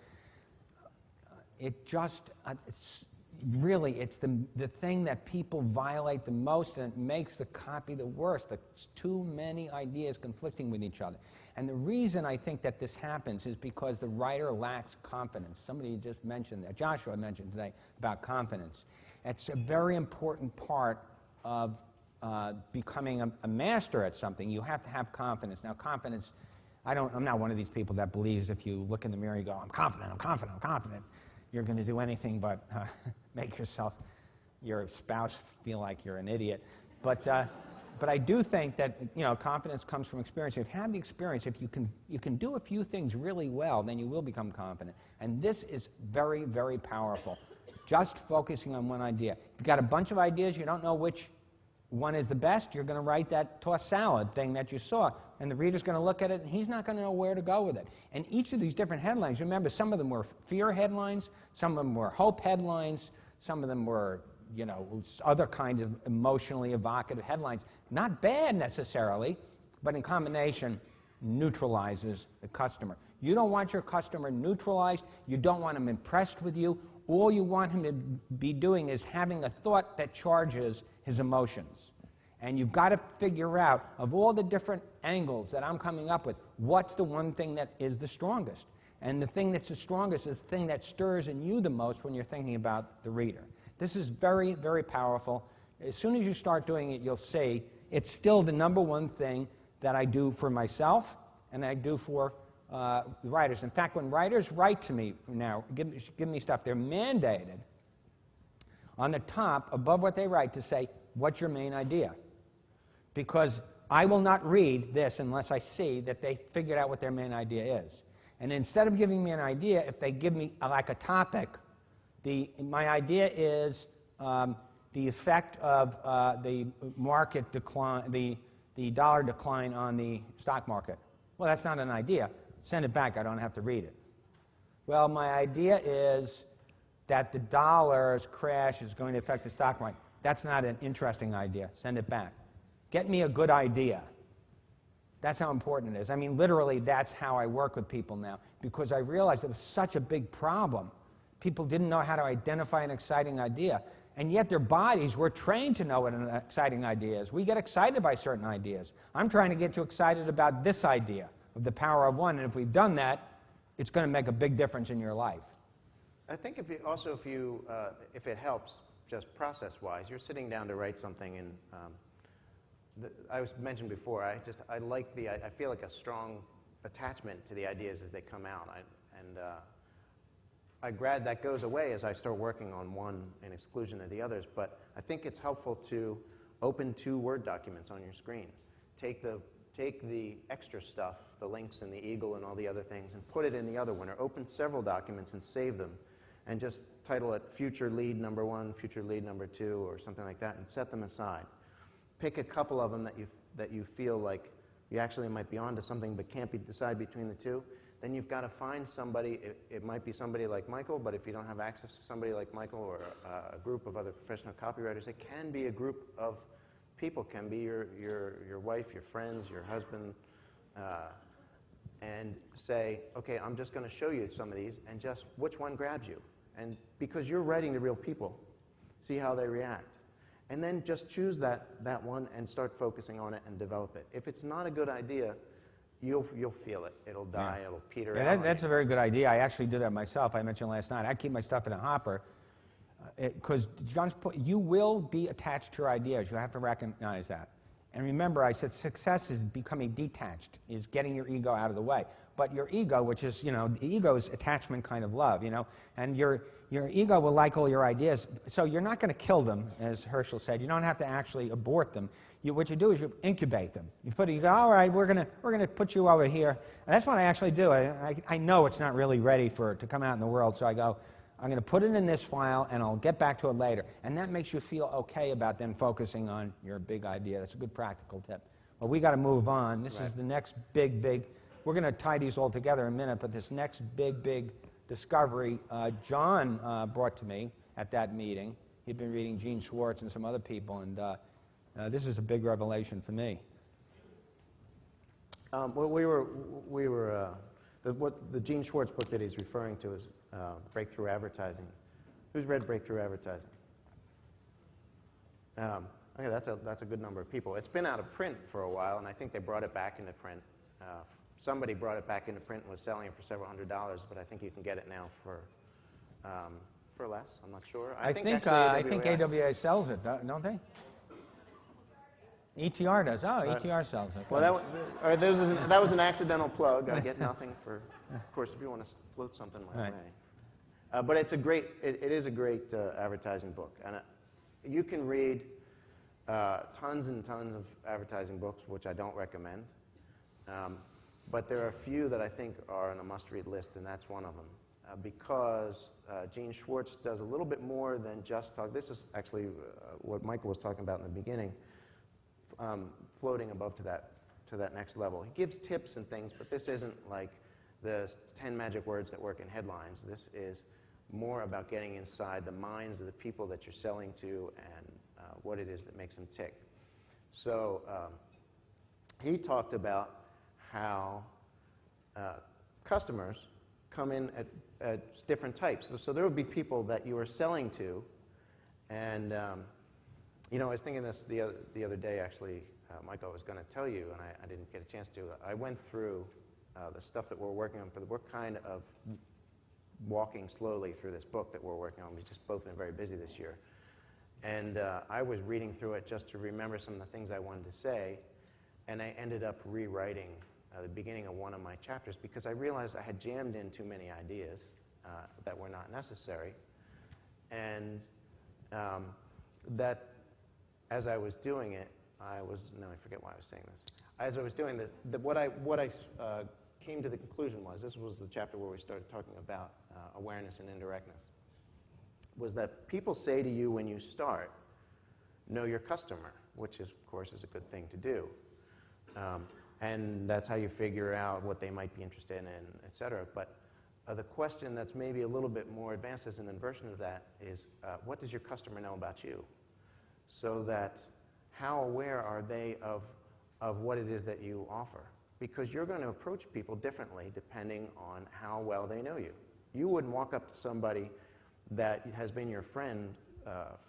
It just, it's the thing that people violate the most, and it makes the copy the worst. There's too many ideas conflicting with each other. And the reason I think that this happens is because the writer lacks confidence. Somebody just mentioned that. Joshua mentioned today about confidence. It's a very important part of becoming a master at something. You have to have confidence. Now, confidence, I'm not one of these people that believes if you look in the mirror, you go, I'm confident, I'm confident, I'm confident. You're going to do anything but make your spouse feel like you're an idiot. But I do think that, you know, confidence comes from experience. If you have the experience, if you can do a few things really well, then you will become confident. And this is very, very powerful. Just focusing on one idea. If you've got a bunch of ideas, you don't know which one is the best, you're going to write that tossed salad thing that you saw, and the reader's going to look at it, and he's not going to know where to go with it. And each of these different headlines, remember, some of them were fear headlines, some of them were hope headlines, some of them were, you know, other kind of emotionally evocative headlines. Not bad necessarily, but in combination neutralizes the customer. You don't want your customer neutralized. You don't want him impressed with you. All you want him to be doing is having a thought that charges his emotions. And you've got to figure out, of all the different angles that I'm coming up with, what's the one thing that is the strongest? And the thing that's the strongest is the thing that stirs in you the most when you're thinking about the reader. This is very, very powerful. As soon as you start doing it, you'll see it's still the number one thing that I do for myself and I do for the writers. In fact, when writers write to me now, give me stuff, they're mandated on the top, above what they write, to say, what's your main idea? Because I will not read this unless I see that they figured out what their main idea is. And instead of giving me an idea, if they give me like a topic, my idea is the effect of the market decline, the dollar decline on the stock market. Well, that's not an idea. Send it back. I don't have to read it. Well, my idea is that the dollar's crash is going to affect the stock market. That's not an interesting idea. Send it back. Get me a good idea. That's how important it is. I mean, literally, that's how I work with people now, because I realized it was such a big problem. People didn't know how to identify an exciting idea, and yet their bodies were trained to know what an exciting idea is. We get excited by certain ideas. I'm trying to get you excited about this idea of the Power of One, and if we've done that, it's going to make a big difference in your life. I think if it helps, just process-wise, you're sitting down to write something, and I mentioned before, I feel like a strong attachment to the ideas as they come out, that goes away as I start working on one in exclusion of the others. But I think it's helpful to open 2 Word documents on your screen. Take the extra stuff, the links and the eagle and all the other things, and put it in the other one, or open several documents and save them, and just title it Future Lead Number 1, Future Lead Number 2, or something like that, and set them aside. Pick a couple of them that you feel like you actually might be onto something but can't decide between the two. Then you've got to find somebody. It might be somebody like Michael, but if you don't have access to somebody like Michael or a group of other professional copywriters, it can be a group of people. Can be your wife, your friends, your husband, and say, okay, I'm just going to show you some of these, and just which one grabs you. And because you're writing to real people, see how they react. And then just choose that one and start focusing on it and develop it. If it's not a good idea, you'll feel it. It'll die. Yeah. It'll peter out. That's a very good idea. I actually do that myself. I mentioned last night. I keep my stuff in a hopper because John's point, you will be attached to your ideas. You have to recognize that. And remember, I said success is becoming detached, is getting your ego out of the way. But your ego, which is, you know, the ego is attachment kind of love, you know, and your ego will like all your ideas. So you're not going to kill them, as Herschel said. You don't have to actually abort them. what you do is you incubate them. You go, all right, we're gonna put you over here. And that's what I actually do. I know it's not really ready to come out in the world, so I go, I'm going to put it in this file, and I'll get back to it later. And that makes you feel okay about then focusing on your big idea. That's a good practical tip. Well, we got to move on. This is the next big. We're going to tie these all together in a minute, but this next big discovery John brought to me at that meeting. He'd been reading Gene Schwartz and some other people, and this is a big revelation for me. Well, the Gene Schwartz book that he's referring to is Breakthrough Advertising. Who's read Breakthrough Advertising? Okay, that's a good number of people. It's been out of print for a while, and I think they brought it back into print. Somebody brought it back into print and was selling it for several $100s, but I think you can get it now for less. I'm not sure. I think AWA sells it, don't they? ETR does. Oh, ETR sells it. Well, that was an accidental plug. I get nothing for. Of course, if you want to float something my way. But it is a great advertising book, and you can read tons and tons of advertising books, which I don't recommend. But there are a few that I think are on a must-read list, and that's one of them. Because Gene Schwartz does a little bit more than just talk. This is actually what Michael was talking about in the beginning. Floating above to that next level. He gives tips and things, but this isn't like the 10 magic words that work in headlines. This is more about getting inside the minds of the people that you're selling to and what it is that makes them tick. So he talked about how customers come in at different types. So there would be people that you are selling to, and you know, I was thinking this the other day, actually, Michael, I was going to tell you, and I didn't get a chance to. I went through the stuff that we're working on. We're kind of walking slowly through this book that we're working on. We've just both been very busy this year. And I was reading through it just to remember some of the things I wanted to say, and I ended up rewriting the beginning of one of my chapters because I realized I had jammed in too many ideas that were not necessary, and that as I was doing it, I forget why I was saying this. As I was doing what I came to the conclusion was, this was the chapter where we started talking about awareness and indirectness, was that people say to you when you start, know your customer, which is, of course, is a good thing to do. And that's how you figure out what they might be interested in, et cetera. But the question that's maybe a little bit more advanced as an inversion of that is, what does your customer know about you? So that how aware are they of what it is that you offer? Because you're going to approach people differently depending on how well they know you. You wouldn't walk up to somebody that has been your friend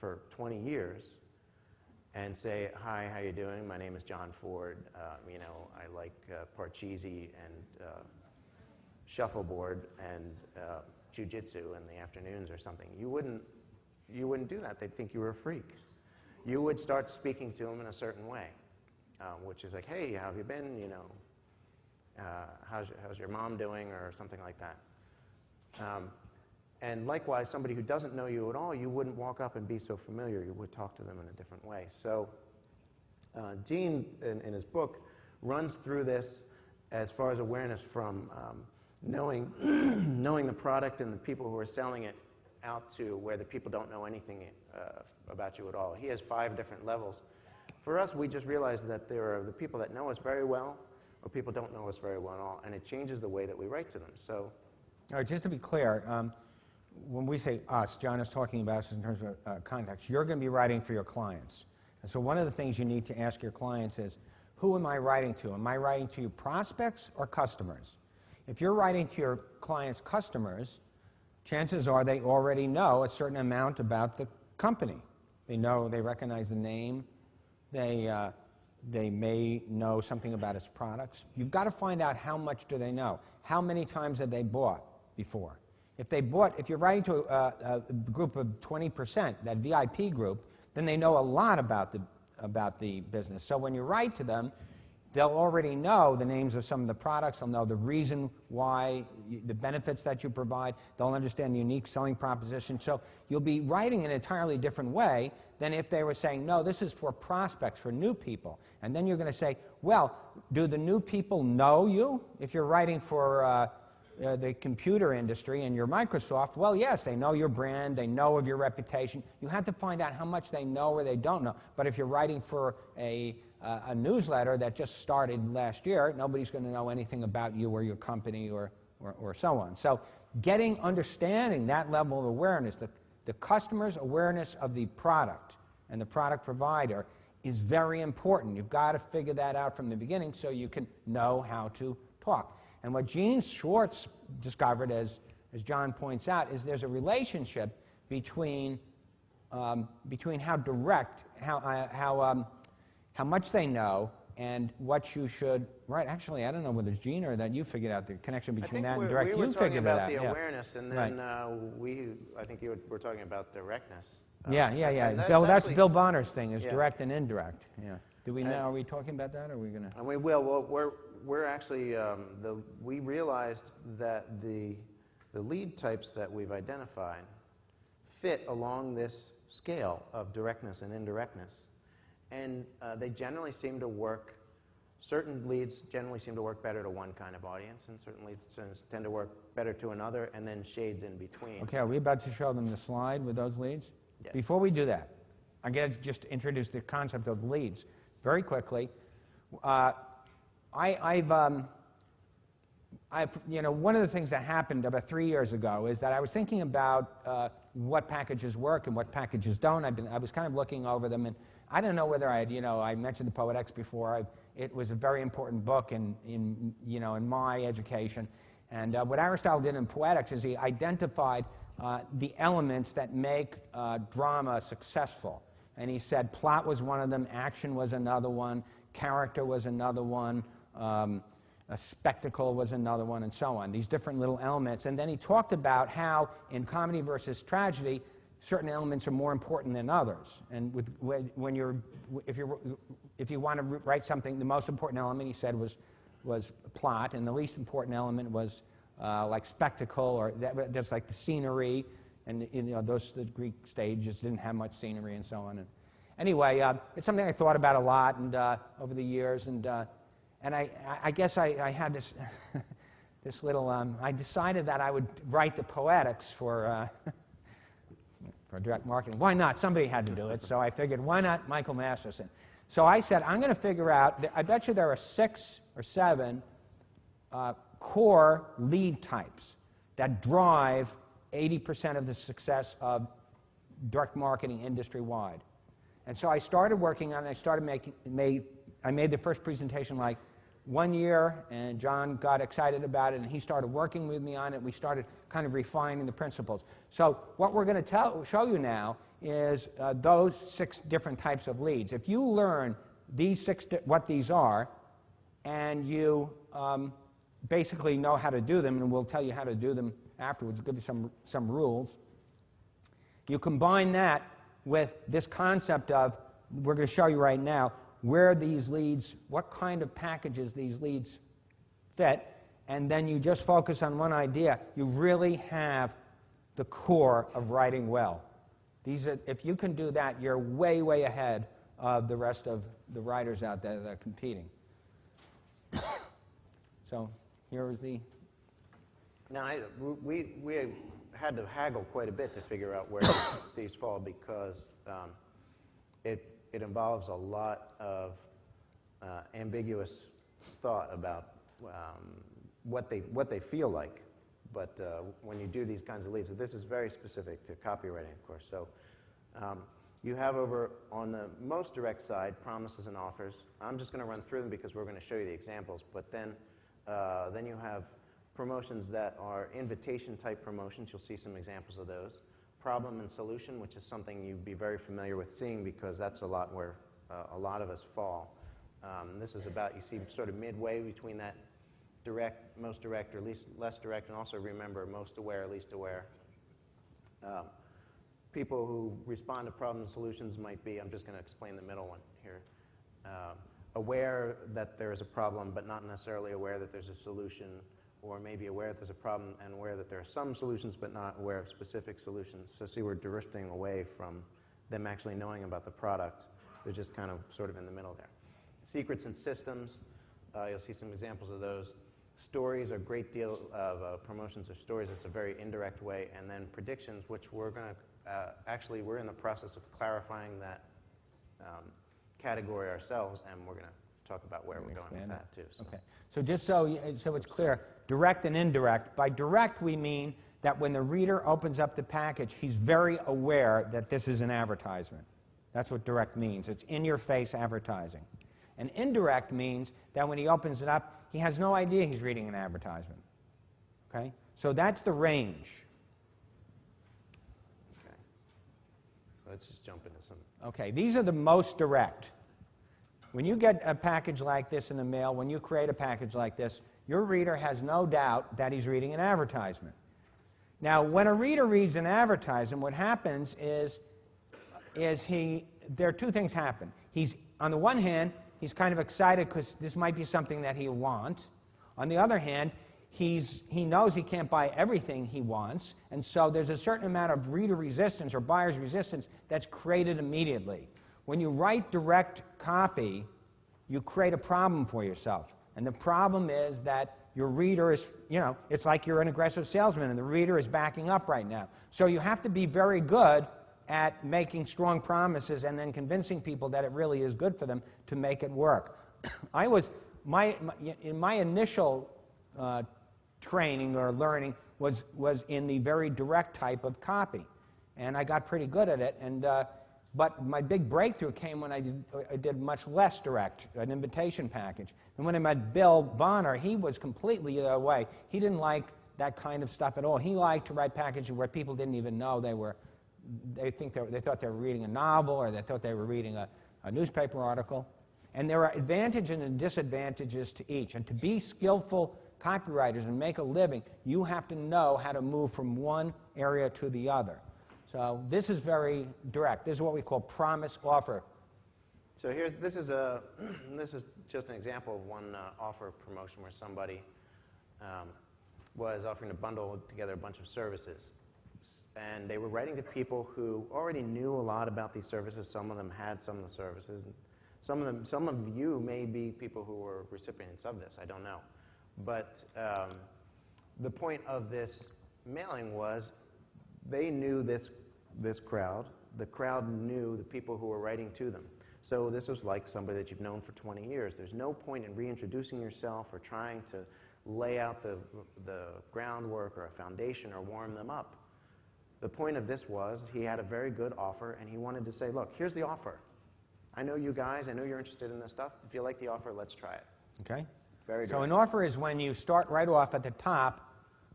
for 20 years and say, hi, how you doing? My name is John Ford. You know, I like Parcheesi and shuffleboard and jiu-jitsu in the afternoons or something. You wouldn't do that. They'd think you were a freak. You would start speaking to them in a certain way, which is like, hey, how have you been? You know, how's your mom doing, or something like that. And likewise, somebody who doesn't know you at all, you wouldn't walk up and be so familiar. You would talk to them in a different way. So Gene, in his book, runs through this as far as awareness from knowing the product and the people who are selling it out to where the people don't know anything about you at all. He has 5 different levels. For us, we just realized that there are the people that know us very well, or people don't know us very well at all, and it changes the way that we write to them. So, all right, just to be clear, when we say us, John is talking about us in terms of context. You're going to be writing for your clients. And so one of the things you need to ask your clients is, who am I writing to? Am I writing to prospects or customers? If you're writing to your clients' customers, chances are they already know a certain amount about the company. They know, they recognize the name. They may know something about its products. You've got to find out how much do they know. How many times have they bought before? If you're writing to a group of 20%, that VIP group, then they know a lot about the business. So when you write to them, they'll already know the names of some of the products. They'll know the reason why, the benefits that you provide. They'll understand the unique selling proposition. So you'll be writing in an entirely different way than if they were saying, no, this is for prospects, for new people. And then you're going to say, well, do the new people know you? If you're writing for the computer industry and you're Microsoft, well, yes, they know your brand, they know of your reputation. You have to find out how much they know or they don't know. But if you're writing for a newsletter that just started last year, nobody's going to know anything about you or your company or so on. So understanding that level of awareness, the customer's awareness of the product and the product provider is very important. You've got to figure that out from the beginning so you can know how to talk. And what Gene Schwartz discovered, as John points out, is there's a relationship between how direct, how much they know, and what you should write. Actually, I don't know whether it's Gene or that you figured out the connection between that and direct. We were talking about the yeah. awareness, and then I think you were talking about directness. Yeah. That's Bill Bonner's thing, is direct and indirect. Yeah. Do we know? Are we talking about that, or are we going to? And we will. Well, we're actually we realized that the lead types that we've identified fit along this scale of directness and indirectness, and they generally seem to work. Certain leads generally seem to work better to one kind of audience, and certain leads tend to work better to another, and then shades in between. Okay, are we about to show them the slide with those leads? Yes. Before we do that, I'm going to just introduce the concept of leads very quickly. One of the things that happened about 3 years ago is that I was thinking about what packages work and what packages don't. I was kind of looking over them, and I don't know whether I mentioned the Poetics before. It was a very important book in my education. And what Aristotle did in Poetics is he identified the elements that make drama successful. And he said plot was one of them, action was another one, character was another one, a spectacle was another one, and so on. These different little elements. And then he talked about how in comedy versus tragedy, certain elements are more important than others. And if you want to write something, the most important element, he said, was plot, and the least important element was like spectacle, or that's like the scenery, and the Greek stages didn't have much scenery and so on. And anyway, it's something I thought about a lot and over the years, and I guess I had this this little. I decided that I would write the Poetics for direct marketing. Why not? Somebody had to do it, so I figured, why not Michael Masterson? So I said, I'm going to figure out. I bet you there are 6 or 7 core lead types that drive 80% of the success of direct marketing industry-wide. And so I started working on it. I started I made the first presentation like 1 year, and John got excited about it, and he started working with me on it. We started kind of refining the principles. So what we're going to show you now is those 6 different types of leads. If you learn these 6, what these are, and you basically know how to do them, and we'll tell you how to do them afterwards, give you some rules. You combine that with this concept of, we're going to show you right now, where these leads, what kind of packages these leads fit, and then you just focus on one idea. You really have the core of writing well. If you can do that, you're way, way ahead of the rest of the writers out there that are competing. So here is the... Now, we had to haggle quite a bit to figure out where these fall, because it involves a lot of ambiguous thought about what they feel like. But when you do these kinds of leads, so this is very specific to copywriting, of course. So you have over on the most direct side promises and offers. I'm just going to run through them because we're going to show you the examples. But then you have promotions that are invitation-type promotions. You'll see some examples of those. Problem and solution, which is something you'd be very familiar with seeing, because that's a lot where a lot of us fall. This is about, you see, sort of midway between that direct, most direct, or less direct, and also remember most aware, least aware. People who respond to problem and solutions might be, I'm just going to explain the middle one here. aware that there is a problem, but not necessarily aware that there's a solution, or maybe aware that there's a problem and aware that there are some solutions, but not aware of specific solutions. So see, we're drifting away from them actually knowing about the product. They're just kind of sort of in the middle there. Secrets and systems, you'll see some examples of those. Stories, a great deal of promotions of stories. It's a very indirect way. And then predictions, which we're going to, actually, we're in the process of clarifying that category ourselves, and we're going to talk about where we're going with that, too. So. Okay. So just so it's clear, direct and indirect. By direct, we mean that when the reader opens up the package, he's very aware that this is an advertisement. That's what direct means. It's in-your-face advertising. And indirect means that when he opens it up, he has no idea he's reading an advertisement. Okay? So that's the range. Okay. Let's just jump into some. Okay, these are the most direct. When you get a package like this in the mail, when you create a package like this, your reader has no doubt that he's reading an advertisement. Now, when a reader reads an advertisement, what happens is there are two things happen. On the one hand, he's kind of excited because this might be something that he wants. On the other hand, he knows he can't buy everything he wants, and so there's a certain amount of reader resistance or buyer's resistance that's created immediately. When you write direct copy, you create a problem for yourself. And the problem is that your reader is, it's like you're an aggressive salesman and the reader is backing up right now. So you have to be very good at making strong promises and then convincing people that it really is good for them to make it work. In my initial training or learning was in the very direct type of copy. And I got pretty good at it. But my big breakthrough came when I did much less direct, an invitation package. And when I met Bill Bonner, he was completely the other way. He didn't like that kind of stuff at all. He liked to write packages where people didn't even know they thought they were reading a novel, or they thought they were reading a newspaper article. And there are advantages and disadvantages to each. And to be skillful copywriters and make a living, you have to know how to move from one area to the other. So this is very direct. This is what we call promise offer. So this is just an example of one offer promotion where somebody was offering to bundle together a bunch of services. And they were writing to people who already knew a lot about these services. Some of them had some of the services. Some of you may be people who were recipients of this. I don't know. But the point of this mailing was they knew this crowd. The crowd knew the people who were writing to them. So this was like somebody that you've known for 20 years. There's no point in reintroducing yourself or trying to lay out the groundwork or a foundation or warm them up. The point of this was he had a very good offer, and he wanted to say, look, here's the offer. I know you guys. I know you're interested in this stuff. If you like the offer, let's try it. Okay? Very direct. So an offer is when you start right off at the top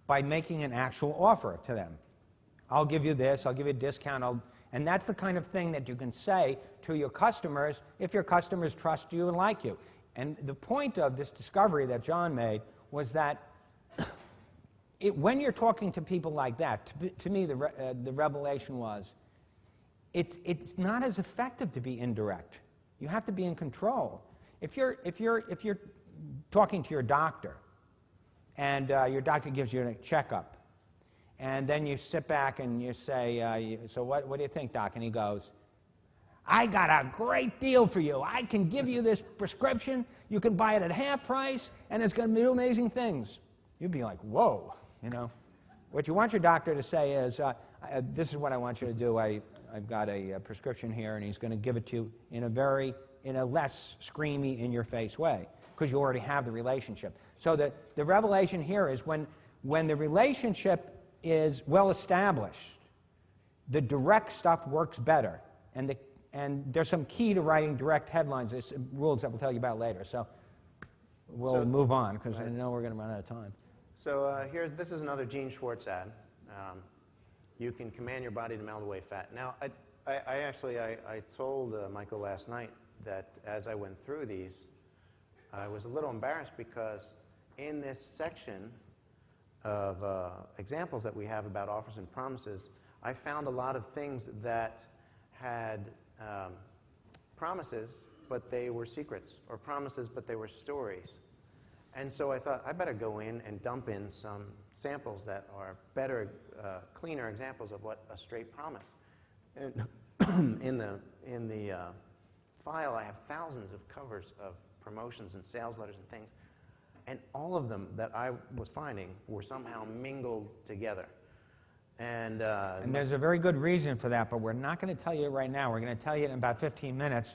by making an actual offer to them. I'll give you this. I'll give you a discount. And that's the kind of thing that you can say to your customers if your customers trust you and like you. And the point of this discovery that John made was that when you're talking to people like that, to me the revelation was, it's not as effective to be indirect. You have to be in control. If you're talking to your doctor, and your doctor gives you a checkup, and then you sit back and you say, so what do you think, Doc? And he goes, I got a great deal for you. I can give you this prescription. You can buy it at half price, and it's going to do amazing things. You'd be like, whoa, What you want your doctor to say is, this is what I want you to do. I've got a prescription here, and he's going to give it to you in a less screamy, in-your-face way, because you already have the relationship. So the revelation here is when the relationship is well established, the direct stuff works better. And there's some key to writing direct headlines. There's rules that we'll tell you about later. So we'll move on, because I know we're going to run out of time. So this is another Gene Schwartz ad. You can command your body to melt away fat. Now, I told Michael last night that as I went through these, I was a little embarrassed because in this section of examples that we have about offers and promises, I found a lot of things that had promises but they were secrets, or promises, but they were stories. And so I thought, I better go in and dump in some samples that are better, cleaner examples of what a straight promise. And in the file, I have thousands of covers of promotions and sales letters and things. And all of them that I was finding were somehow mingled together. And there's a very good reason for that, but we're not going to tell you right now. We're going to tell you in about 15 minutes.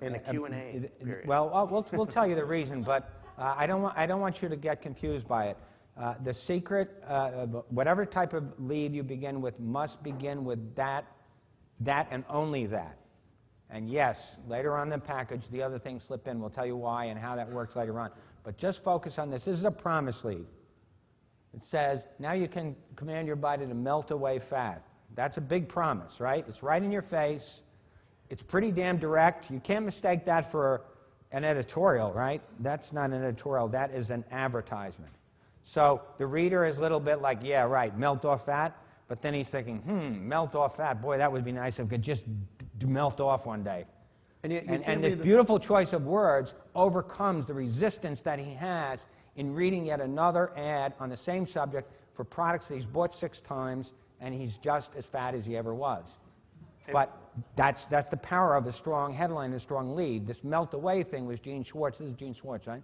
In the Q&A period. Well, we'll tell you the reason, but I don't want you to get confused by it. The secret, whatever type of lead you begin with, must begin with that and only that. And yes, later on in the package, the other things slip in. We'll tell you why and how that works later on. But just focus on this. This is a promise lead. It says, now you can command your body to melt away fat. That's a big promise, right? It's right in your face. It's pretty damn direct. You can't mistake that for an editorial, right? That's not an editorial. That is an advertisement. So the reader is a little bit like, yeah, right, melt off fat. But then he's thinking, melt off fat. Boy, that would be nice if it could just melt off one day. And this beautiful choice of words overcomes the resistance that he has in reading yet another ad on the same subject for products that he's bought 6 times, and he's just as fat as he ever was. But that's the power of a strong headline and a strong lead. This melt away thing was Gene Schwartz. This is Gene Schwartz, right?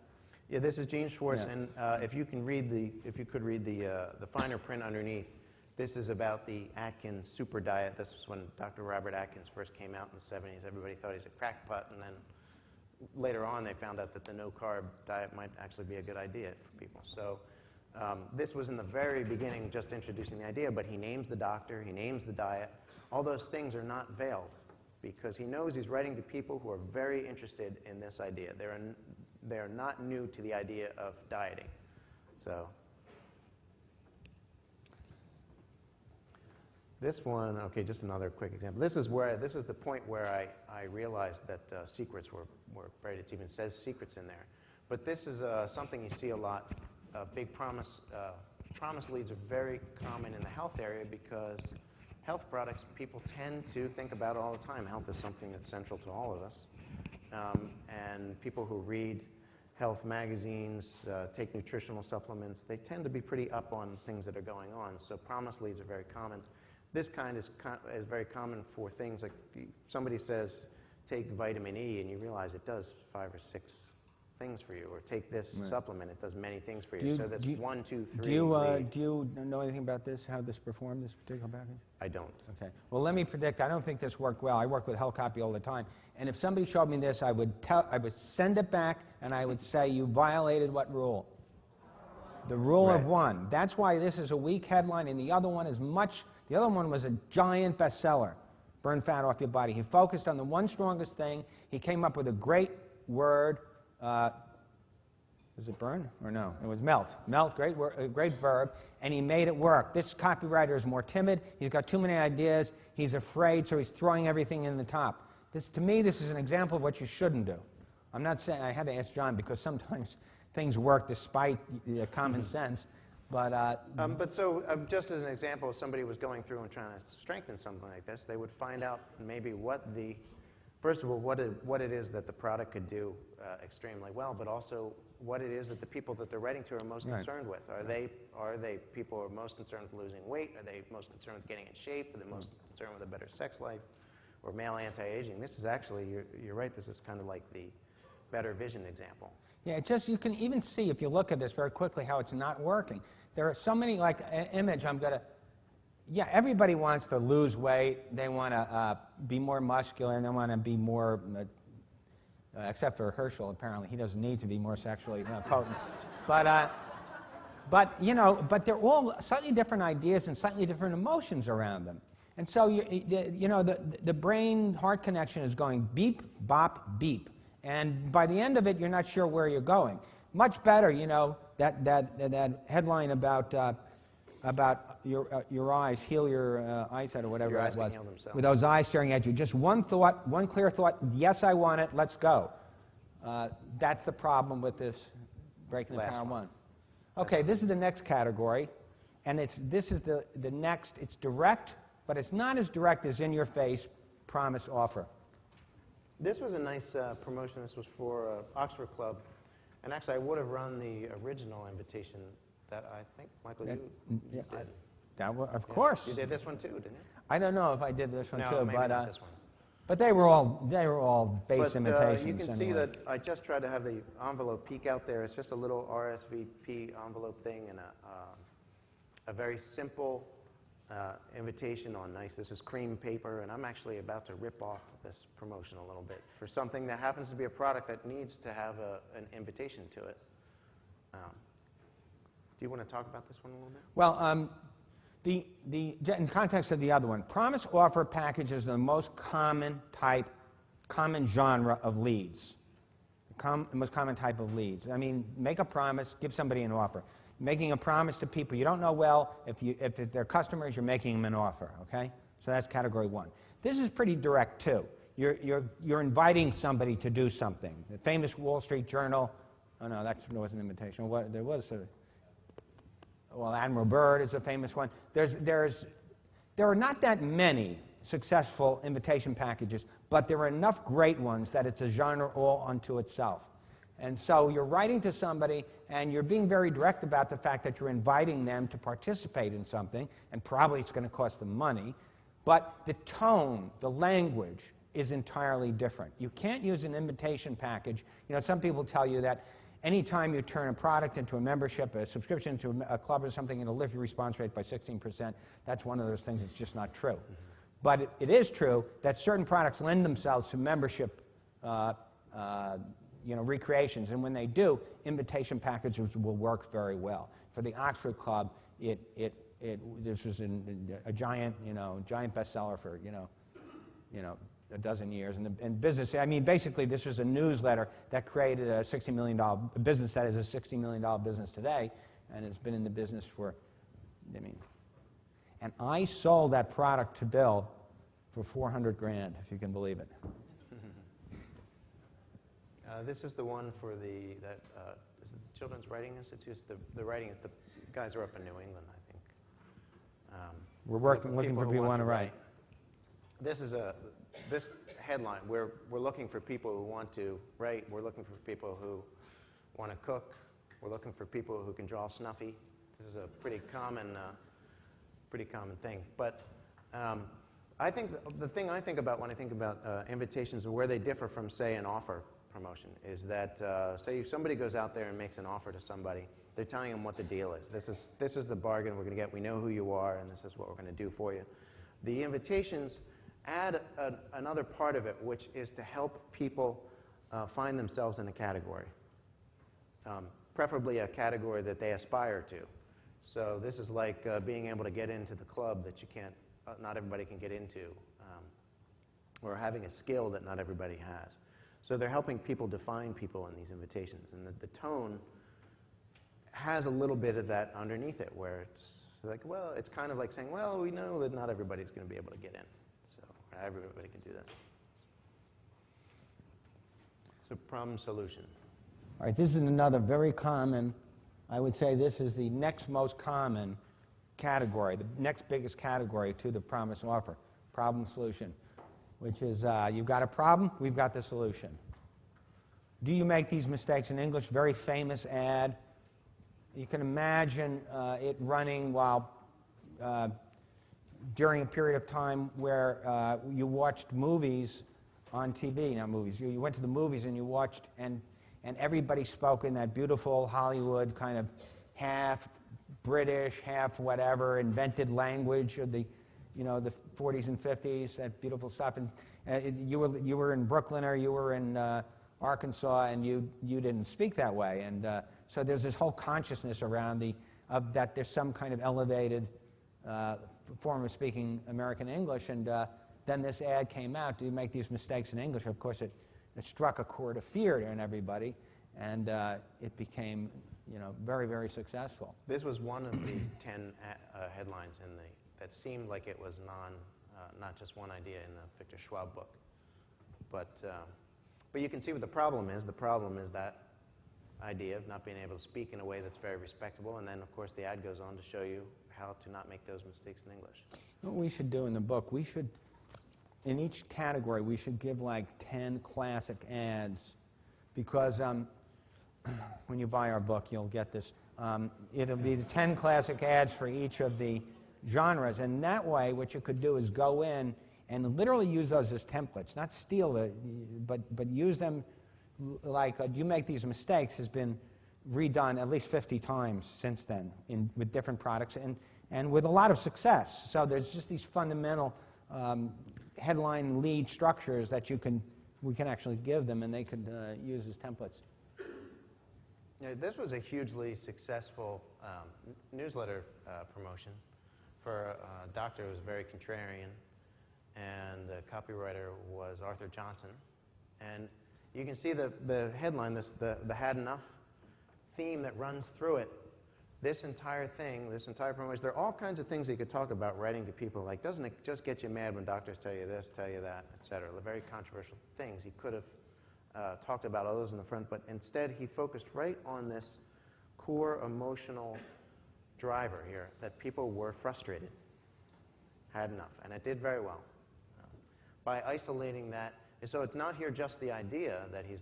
Yeah, this is Gene Schwartz, yeah. And if you could read the finer print underneath, this is about the Atkins super diet. This was when Dr. Robert Atkins first came out in the 70s. Everybody thought he's a crackpot, and then later on they found out that the no-carb diet might actually be a good idea for people. So this was in the very beginning, just introducing the idea, but he names the doctor, he names the diet. All those things are not veiled, because he knows he's writing to people who are very interested in this idea. They are not new to the idea of dieting. So this one, okay, just another quick example. This is the point where I realized that secrets were right. It even says secrets in there. But this is something you see a lot. Big promise leads are very common in the health area, because health products people tend to think about all the time. Health is something that's central to all of us. And people who read health magazines, take nutritional supplements, they tend to be pretty up on things that are going on. So promise leads are very common. This kind is very common for things like somebody says, take vitamin E, and you realize it does 5 or 6 things for you. Or take this supplement, it does many things for you. So that's 1, 2, 3. Do you know anything about this, how this performed, this particular package? I don't. Okay. Well, let me predict. I don't think this worked well. I work with health copy all the time. And if somebody showed me this, I would send it back, and I would say, you violated what rule? The rule of 1. That's why this is a weak headline, and the other one is the other one was a giant bestseller, Burn Fat Off Your Body. He focused on the one strongest thing. He came up with a great word. Was it burn or no? It was melt. Melt, great word, great verb, and he made it work. This copywriter is more timid. He's got too many ideas. He's afraid, so he's throwing everything in the top. To me, this is an example of what you shouldn't do. I'm not saying, I had to ask John, because sometimes things work despite common sense. But just as an example, if somebody was going through and trying to strengthen something like this, they would find out maybe first of all, what it is that the product could do extremely well, but also what it is that the people that they're writing to are most concerned with. Are they people who are most concerned with losing weight? Are they most concerned with getting in shape? Are they most concerned with a better sex life or male anti-aging? This is actually, you're right, this is kind of like the better vision example. Yeah, you can even see, if you look at this very quickly, how it's not working. There are so many, like an image, everybody wants to lose weight. They want to be more muscular, and they want to be more, except for Herschel, apparently. He doesn't need to be more sexually potent. But they're all slightly different ideas and slightly different emotions around them. And so, the brain-heart connection is going beep, bop, beep. And by the end of it, you're not sure where you're going. Much better, that headline about your eyes, heal your eyesight or whatever it was, with those eyes staring at you. Just one thought, one clear thought, yes, I want it, let's go. That's the problem with this Breaking the Power one. Okay, this is the next category, and this is the next. It's direct, but it's not as direct as in-your-face promise offer. This was a nice promotion. This was for Oxford Club. And actually, I would have run the original invitation that I think, Michael, you did. Of course. You did this one too, didn't you? I don't know if I did this one No, too, maybe but not this one. but they were all base imitations. You can see anyway. that I just tried to have the envelope peek out there. It's just a little RSVP envelope thing and a very simple invitation on nice. This is cream paper, and I'm actually about to rip off this promotion a little bit for something that happens to be a product that needs to have an invitation to it. Do you want to talk about this one a little bit? Well, in context of the other one, promise offer package is the most common genre of leads. The most common type of leads. I mean, make a promise, give somebody an offer. Making a promise to people you don't know well, if they're customers, you're making them an offer, okay? So that's category one. This is pretty direct, too. You're inviting somebody to do something. The famous Wall Street Journal, oh no, that wasn't an invitation. There was well, Admiral Byrd is a famous one. There are not that many successful invitation packages, but there are enough great ones that it's a genre all unto itself. And so you're writing to somebody, and you're being very direct about the fact that you're inviting them to participate in something, and probably it's going to cost them money, but the tone, the language is entirely different. You can't use an invitation package. You know, some people tell you that anytime you turn a product into a membership, a subscription to a club or something, it'll lift your response rate by 16%. That's one of those things that's just not true. But it is true that certain products lend themselves to membership recreations, and when they do, invitation packages will work very well. For the Oxford Club, this was a giant bestseller for a dozen years. And business, I mean, basically, this was a newsletter that created a $60 million business that is a $60 million business today, and it's been in the business for, and I sold that product to Bill for $400 grand, if you can believe it. This is the one for the Children's Writing Institute. The writing, the guys are up in New England, I think. We're looking for people who want to write. This headline, we're looking for people who want to write. We're looking for people who want to cook. We're looking for people who can draw snuffy. This is a pretty common thing. But I think the thing I think about when I think about invitations and where they differ from, say, an offer promotion is that, say, if somebody goes out there and makes an offer to somebody, they're telling them what the deal is. This is the bargain we're going to get. We know who you are, and this is what we're going to do for you. The invitations add another part of it, which is to help people find themselves in a category, preferably a category that they aspire to. So this is like being able to get into the club that you can't, not everybody can get into, or having a skill that not everybody has. So they're helping people define people in these invitations, and the tone has a little bit of that underneath it, where it's like, well, it's kind of like saying, well, we know that not everybody's going to be able to get in. Everybody can do that. So problem solution. All right, this is another very common, I would say this is the next most common category, the next biggest category to the promise offer, problem solution, which is you've got a problem, we've got the solution. Do you make these mistakes in English? Very famous ad. You can imagine it running while during a period of time where you watched movies on TV, not movies. You went to the movies and you watched, and everybody spoke in that beautiful Hollywood kind of half British, half whatever, invented language of the 40s and 50s, that beautiful stuff. And you were in Brooklyn or you were in Arkansas, and you didn't speak that way. And so there's this whole consciousness around that there's some kind of elevated form of speaking American English, and then this ad came out. Do you make these mistakes in English? Of course, it struck a chord of fear in everybody, and it became, very, very successful. This was one of the 10 headlines that seemed like it was not just one idea in the Victor Schwab book, but you can see what the problem is. The problem is that idea of not being able to speak in a way that's very respectable, and then, of course, the ad goes on to show you how to not make those mistakes in English. What we should do in the book, we should in each category, we should give like 10 classic ads, because when you buy our book, you'll get this. It'll be the 10 classic ads for each of the genres, and that way what you could do is go in and literally use those as templates, not steal it, but use them like You Make These Mistakes has been redone at least 50 times since then with different products and with a lot of success. So there's just these fundamental headline lead structures that we can actually give them, and they could use as templates. This was a hugely successful newsletter promotion for a doctor who was very contrarian, and the copywriter was Arthur Johnson. And you can see the headline, the Had Enough theme that runs through it. This entire thing, this entire promotion, there are all kinds of things you could talk about writing to people, like, doesn't it just get you mad when doctors tell you this, tell you that, et cetera? The very controversial things. He could have talked about others in the front, but instead he focused right on this core emotional driver here, that people were frustrated, had enough, and it did very well. By isolating that, so it's not here just the idea that he's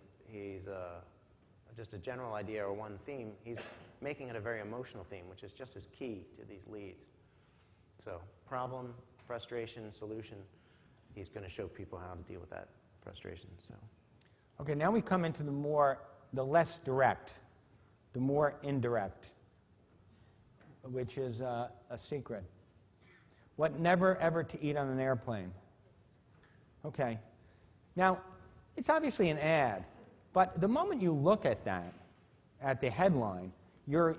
just a general idea or one theme. He's making it a very emotional theme, which is just as key to these leads. So problem, frustration, solution. He's going to show people how to deal with that frustration. So. Okay, now we come into the less direct, the more indirect, which is a secret. What never ever to eat on an airplane. Okay. Now, it's obviously an ad, but the moment you look at that, at the headline, your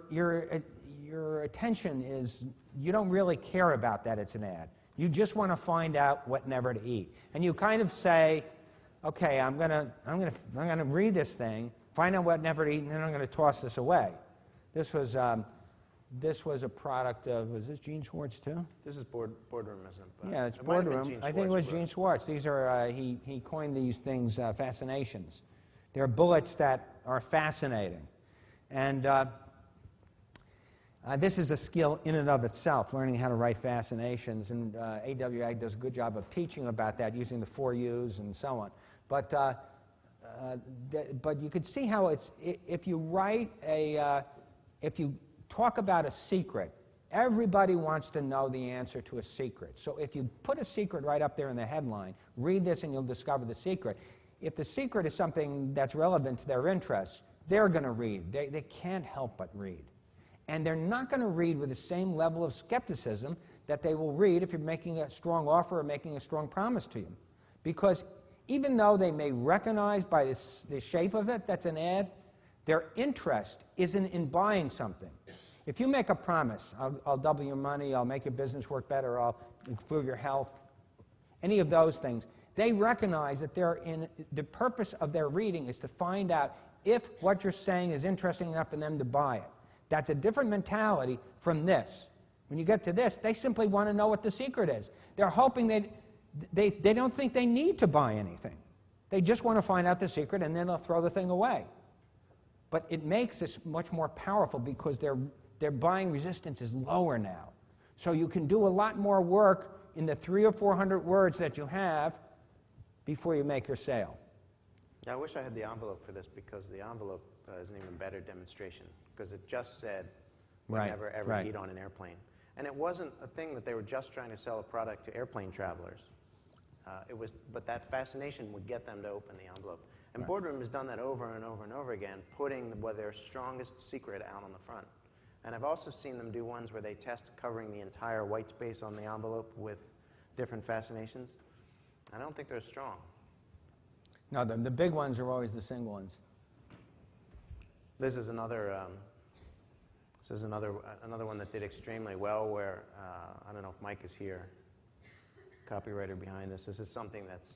attention is, you don't really care about that it's an ad. You just want to find out what never to eat. And you kind of say, okay, I'm gonna read this thing, find out what never to eat, and then I'm going to toss this away. This was a product of, was this Gene Schwartz too? This is Boardroom, isn't it? Yeah, it's Boardroom. I think it was Gene Schwartz. These are, he coined these things fascinations. They're bullets that are fascinating. And this is a skill in and of itself, learning how to write fascinations. And AWA does a good job of teaching about that using the 4 U's and so on. But you could see how it's, if you write if you talk about a secret, everybody wants to know the answer to a secret. So if you put a secret right up there in the headline, read this and you'll discover the secret. If the secret is something that's relevant to their interests, they're going to read. They can't help but read. And they're not going to read with the same level of skepticism that they will read if you're making a strong offer or making a strong promise to them. Because even though they may recognize by the shape of it that's an ad, their interest isn't in buying something. If you make a promise, I'll double your money, I'll make your business work better, I'll improve your health, any of those things, they recognize that the purpose of their reading is to find out if what you're saying is interesting enough for them to buy it. That's a different mentality from this. When you get to this, they simply want to know what the secret is. They're hoping they don't think they need to buy anything. They just want to find out the secret, and then they'll throw the thing away. But it makes this much more powerful because their buying resistance is lower now. So you can do a lot more work in the 300 or 400 words that you have before you make your sale. Yeah, I wish I had the envelope for this, because the envelope is an even better demonstration, because it just said, never ever eat on an airplane. And it wasn't a thing that they were just trying to sell a product to airplane travelers. But that fascination would get them to open the envelope. And Boardroom has done that over and over and over again, putting their strongest secret out on the front. And I've also seen them do ones where they test covering the entire white space on the envelope with different fascinations. I don't think they're strong. No, the big ones are always the single ones. This is another one that did extremely well, where I don't know if Mike is here, copywriter behind this. This is something that's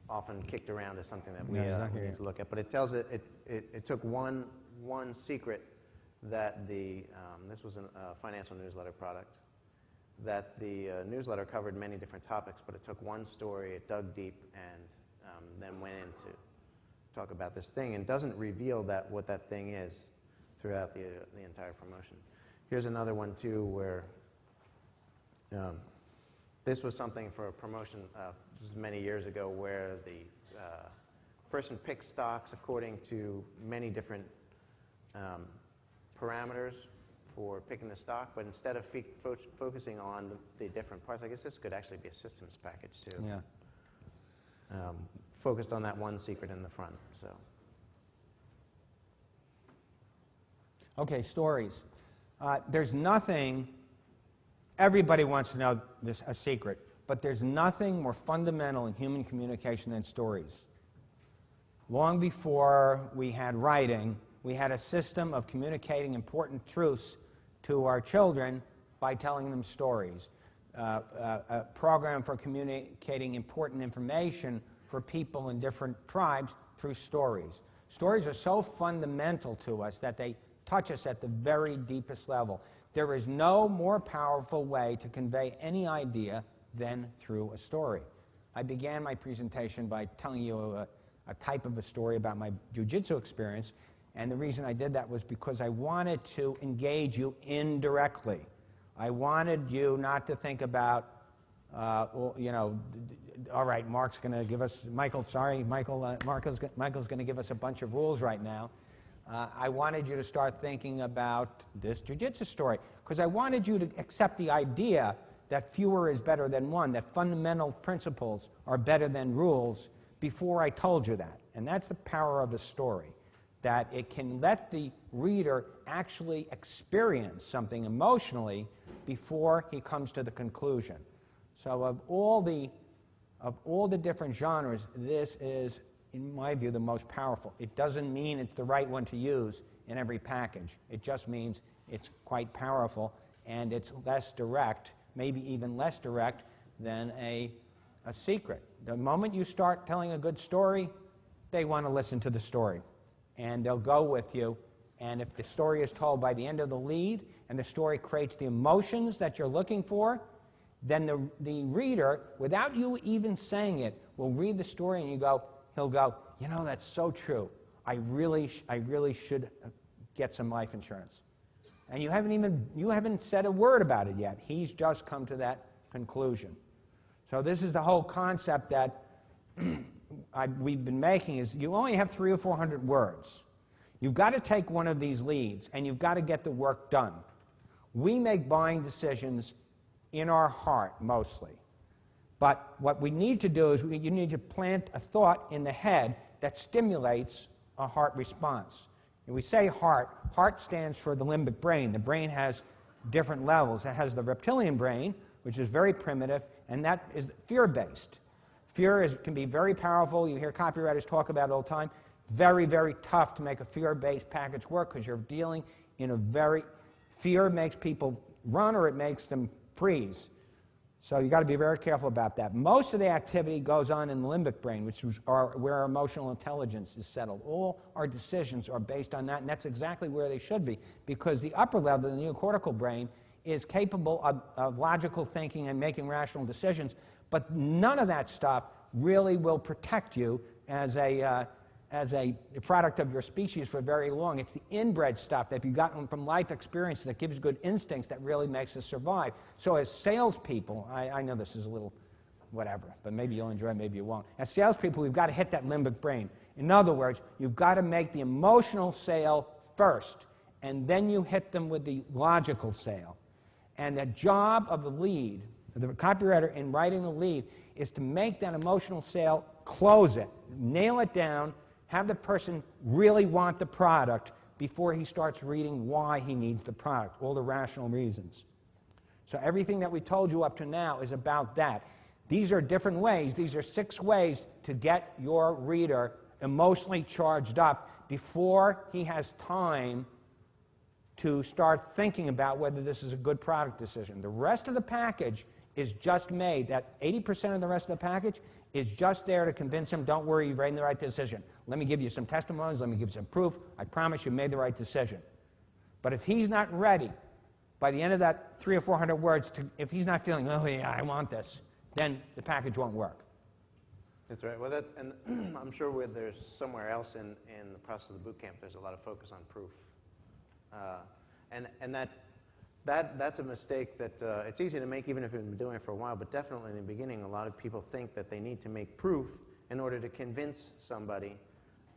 often kicked around as something that we need to look at. But it tells it took one secret that this was a financial newsletter product, that the newsletter covered many different topics, but it took one story, it dug deep, and then went in to talk about this thing, and doesn't reveal what that thing is throughout the entire promotion. Here's another one too, where this was something for a promotion. This this was many years ago, where the person picks stocks according to many different parameters for picking the stock, but instead of focusing on the different parts, I guess this could actually be a systems package too. Yeah. Focused on that one secret in the front. So. Okay, stories. There's nothing, everybody wants to know this, a secret, but there's nothing more fundamental in human communication than stories. Long before we had writing, we had a system of communicating important truths to our children by telling them stories. A program for communicating important information for people in different tribes through stories. Stories are so fundamental to us that they touch us at the very deepest level. There is no more powerful way to convey any idea than through a story. I began my presentation by telling you a type of a story about my jiu-jitsu experience, and the reason I did that was because I wanted to engage you indirectly. I wanted you not to think about, well, you know, all right, Mark's going to give us, Michael's going to give us a bunch of rules right now. I wanted you to start thinking about this jiu-jitsu story, because I wanted you to accept the idea that fewer is better than one, that fundamental principles are better than rules before I told you that. And that's the power of a story, that it can let the reader actually experience something emotionally before he comes to the conclusion. So of all the different genres, this is, in my view, the most powerful. It doesn't mean it's the right one to use in every package. It just means it's quite powerful, and it's less direct, maybe even less direct than a secret. The moment you start telling a good story, they want to listen to the story, and they'll go with you. And if the story is told by the end of the lead, and the story creates the emotions that you're looking for, then the reader, without you even saying it, will read the story, and he'll go, you know, that's so true. I really should get some life insurance. And you haven't said a word about it yet. He's just come to that conclusion. So this is the whole concept that we've been making, is you only have 300 or 400 words. You've got to take one of these leads, and you've got to get the work done. We make buying decisions in our heart, mostly. But what we need to do is you need to plant a thought in the head that stimulates a heart response. And we say heart. Heart stands for the limbic brain. The brain has different levels. It has the reptilian brain, which is very primitive, and that is fear-based. Fear can be very powerful. You hear copywriters talk about it all the time. Very, very tough to make a fear-based package work, because you're dealing in a very... Fear makes people run, or it makes them freeze. So you've got to be very careful about that. Most of the activity goes on in the limbic brain, which is where our emotional intelligence is settled. All our decisions are based on that, and that's exactly where they should be, because the upper level, the neocortical brain, is capable of logical thinking and making rational decisions, but none of that stuff really will protect you as a product of your species for very long. It's the inbred stuff that you've gotten from life experience that gives good instincts that really makes us survive. So as salespeople, I know this is a little whatever, but maybe you'll enjoy it, maybe you won't. As salespeople, we've got to hit that limbic brain. In other words, you've got to make the emotional sale first, and then you hit them with the logical sale. And the job of the lead, the copywriter in writing the lead, is to make that emotional sale, close it, nail it down, have the person really want the product before he starts reading why he needs the product, all the rational reasons. So everything that we told you up to now is about that. These are different ways. These are 6 ways to get your reader emotionally charged up before he has time to start thinking about whether this is a good product decision. The rest of the package is just made. That 80% of the rest of the package is just there to convince him, don't worry, you've made the right decision. Let me give you some testimonies, let me give you some proof. I promise you made the right decision. But if he's not ready, by the end of that 300 or 400 words, if he's not feeling, oh yeah, I want this, then the package won't work. That's right. Well, and I'm sure there's somewhere else in the process of the boot camp, there's a lot of focus on proof. And that That's a mistake that it's easy to make even if you've been doing it for a while, but definitely in the beginning, a lot of people think that they need to make proof in order to convince somebody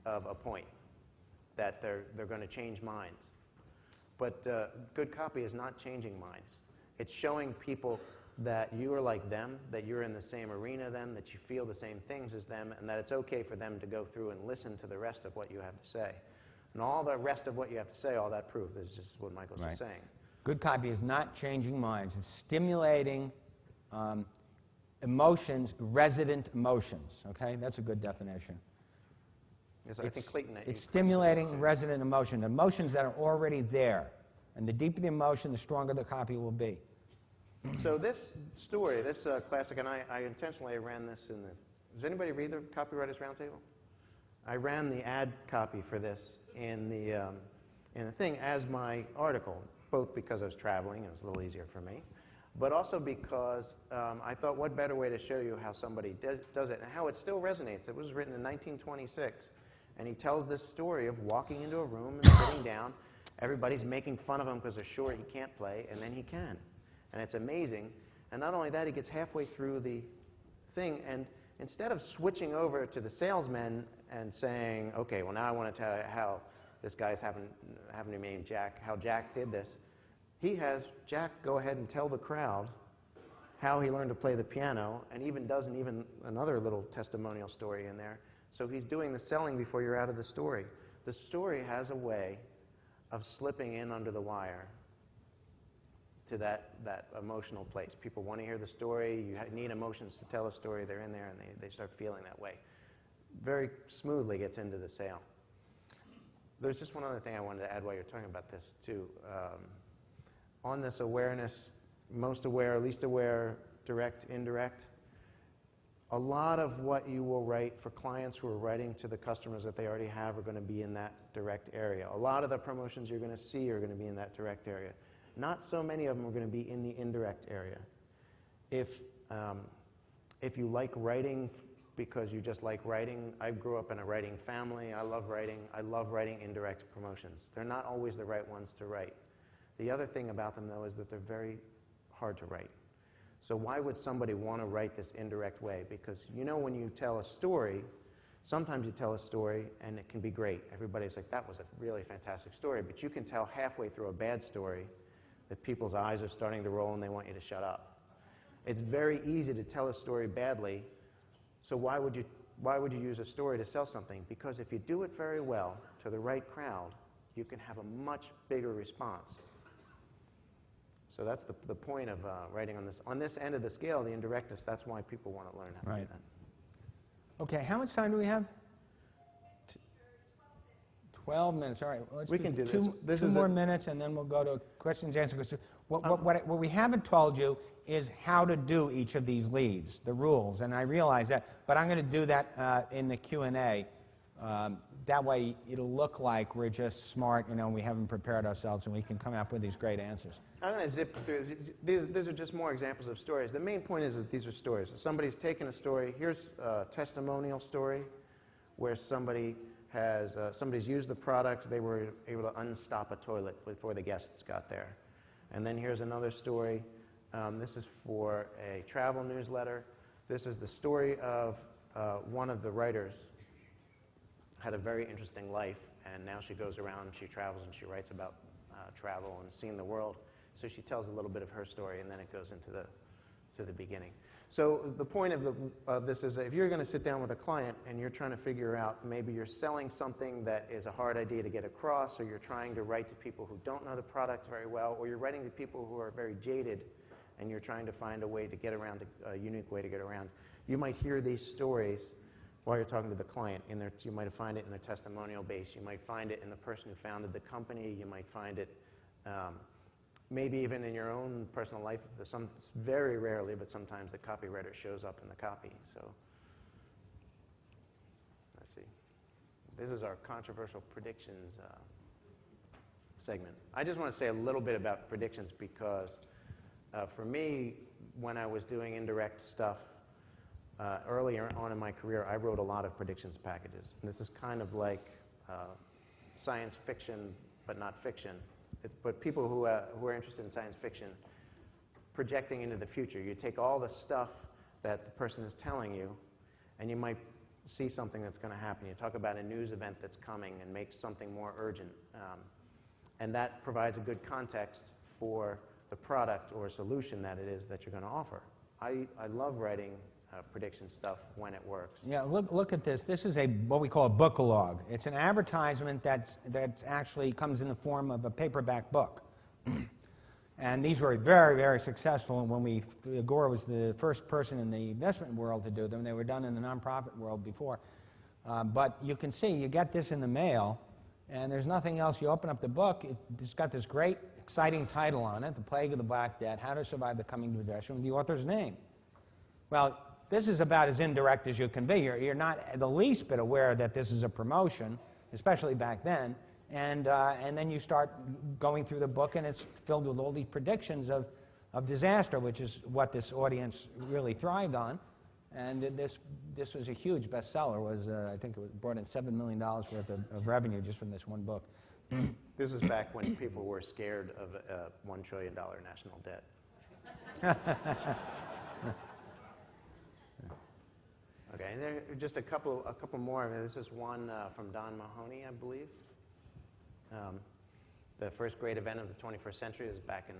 of a point, that they're going to change minds. But good copy is not changing minds. It's showing people that you are like them, that you're in the same arena them, that you feel the same things as them, and that it's okay for them to go through and listen to the rest of what you have to say. And all the rest of what you have to say, all that proof, is just what Michael's just saying. Good copy is not changing minds. It's stimulating emotions, resident emotions. Okay, that's a good definition. Yes, I think Clayton. It's stimulating resident emotion, emotions that are already there. And the deeper the emotion, the stronger the copy will be. So this story, this classic, and I intentionally ran this in the... Does anybody read the Copywriters Roundtable? I ran the ad copy for this in the thing as my article, both because I was traveling, it was a little easier for me, but also because I thought what better way to show you how somebody does it and how it still resonates. It was written in 1926, and he tells this story of walking into a room and sitting down. Everybody's making fun of him because they're sure he can't play, and then he can. And it's amazing. And not only that, he gets halfway through the thing, and instead of switching over to the salesman and saying, okay, well, now I want to tell you how this guy's having to name Jack, how Jack did this, he has Jack go ahead and tell the crowd how he learned to play the piano, and even does another little testimonial story in there. So he's doing the selling before you're out of the story. The story has a way of slipping in under the wire to that emotional place. People want to hear the story. You need emotions to tell a story. They're in there, and they start feeling that way. Very smoothly gets into the sale. There's just one other thing I wanted to add while you're talking about this, too. On this awareness, most aware, least aware, direct, indirect, a lot of what you will write for clients who are writing to the customers that they already have are going to be in that direct area. A lot of the promotions you're going to see are going to be in that direct area. Not so many of them are going to be in the indirect area. If you like writing because you just like writing, I grew up in a writing family. I love writing. I love writing indirect promotions. They're not always the right ones to write. The other thing about them, though, is that they're very hard to write. So why would somebody want to write this indirect way? Because you know when you tell a story, sometimes you tell a story and it can be great. Everybody's like, that was a really fantastic story. But you can tell halfway through a bad story that people's eyes are starting to roll and they want you to shut up. It's very easy to tell a story badly, so why would you use a story to sell something? Because if you do it very well to the right crowd, you can have a much bigger response. So that's the point of writing on this end of the scale, the indirectness. That's why people want to learn how to do that. Okay, how much time do we have? 12 minutes. All right, well, let's do two more minutes, and then we'll go to questions and answers. What we haven't told you is how to do each of these leads, the rules, and I realize that, but I'm going to do that in the Q&A. That way, it'll look like we're just smart, we haven't prepared ourselves, and we can come up with these great answers. I'm going to zip through. These are just more examples of stories. The main point is that these are stories. Somebody's taken a story. Here's a testimonial story where somebody's used the product. They were able to unstop a toilet before the guests got there. And then here's another story. This is for a travel newsletter. This is the story of one of the writers had a very interesting life, and now she goes around and she travels and she writes about travel and seeing the world. So she tells a little bit of her story, and then it goes into the beginning. So the point of this is that if you're going to sit down with a client and you're trying to figure out, maybe you're selling something that is a hard idea to get across, or you're trying to write to people who don't know the product very well, or you're writing to people who are very jaded, and you're trying to find a way to get around, a unique way to get around, you might hear these stories while you're talking to the client. You might find it in their testimonial base. You might find it in the person who founded the company. You might find it maybe even in your own personal life. Very rarely, but sometimes the copywriter shows up in the copy. So let's see. This is our controversial predictions segment. I just want to say a little bit about predictions because for me, when I was doing indirect stuff, earlier on in my career, I wrote a lot of predictions packages. And this is kind of like science fiction, but not fiction. but people who are interested in science fiction, projecting into the future. You take all the stuff that the person is telling you, and you might see something that's going to happen. You talk about a news event that's coming and make something more urgent. And that provides a good context for the product or solution that it is that you're going to offer. I love writing prediction stuff when it works. Yeah, look at this. This is what we call a book-a-log. It's an advertisement that actually comes in the form of a paperback book. And these were very, very successful. And when Gore was the first person in the investment world to do them. They were done in the nonprofit world before. But you can see, you get this in the mail, and there's nothing else. You open up the book, it's got this great, exciting title on it, The Plague of the Black Death, How to Survive the Coming Depression, with the author's name. Well, this is about as indirect as you can be. You're not the least bit aware that this is a promotion, especially back then. And then you start going through the book, and it's filled with all these predictions of disaster, which is what this audience really thrived on. And this was a huge bestseller. I think it brought in $7 million worth of revenue just from this one book. This is back when people were scared of a $1 trillion national debt. Okay, and there are just a couple more. I mean, this is one from Don Mahoney, I believe. The first great event of the 21st century is back in